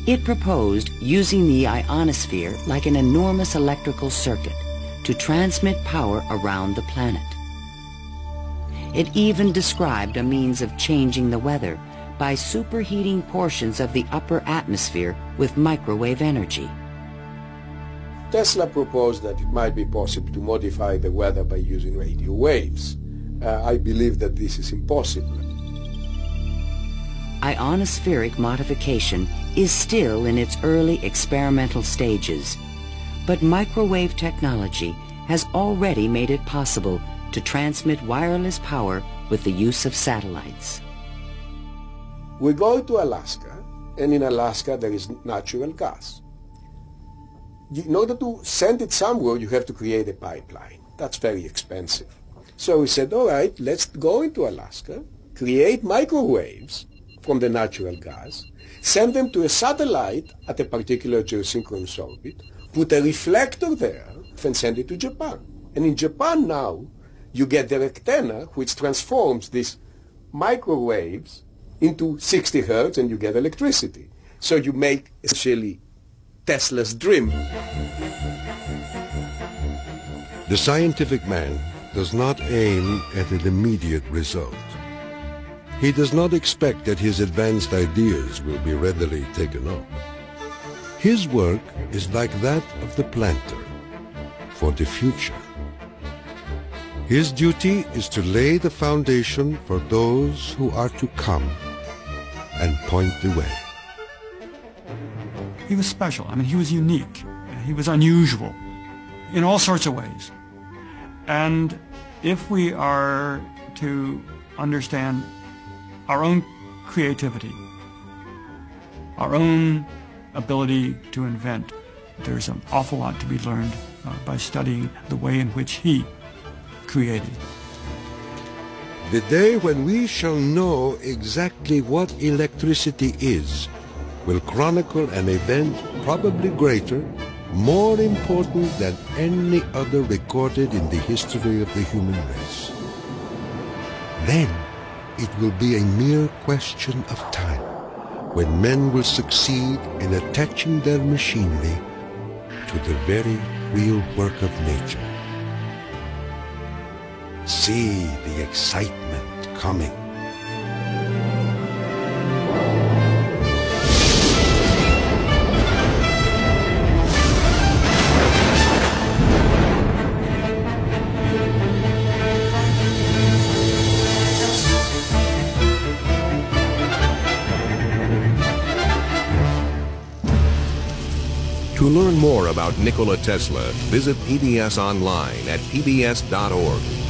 It proposed using the ionosphere like an enormous electrical circuit to transmit power around the planet. It even described a means of changing the weather by superheating portions of the upper atmosphere with microwave energy.
Tesla proposed that it might be possible to modify the weather by using radio waves. I believe that this is impossible.
Ionospheric modification is still in its early experimental stages, but microwave technology has already made it possible to transmit wireless power with the use of satellites.
We go to Alaska, and in Alaska there is natural gas. In order to send it somewhere, you have to create a pipeline. That's very expensive. So we said, all right, let's go into Alaska, create microwaves from the natural gas, send them to a satellite at a particular geosynchronous orbit, put a reflector there, and send it to Japan. And in Japan now, you get the antenna, which transforms these microwaves into 60 hertz, and you get electricity. So you make essentially Tesla's dream.
The scientific man does not aim at an immediate result. He does not expect that his advanced ideas will be readily taken up. His work is like that of the planter for the future. His duty is to lay the foundation for those who are to come and point the way.
He was special. I mean, he was unique. He was unusual in all sorts of ways. And if we are to understand our own creativity, our own ability to invent, there's an awful lot to be learned by studying the way in which he created.
The day when we shall know exactly what electricity is will chronicle an event probably greater, more important than any other recorded in the history of the human race. Then it will be a mere question of time when men will succeed in attaching their machinery to the very real work of nature. See the excitement coming.
To learn more about Nikola Tesla, visit PBS online at pbs.org.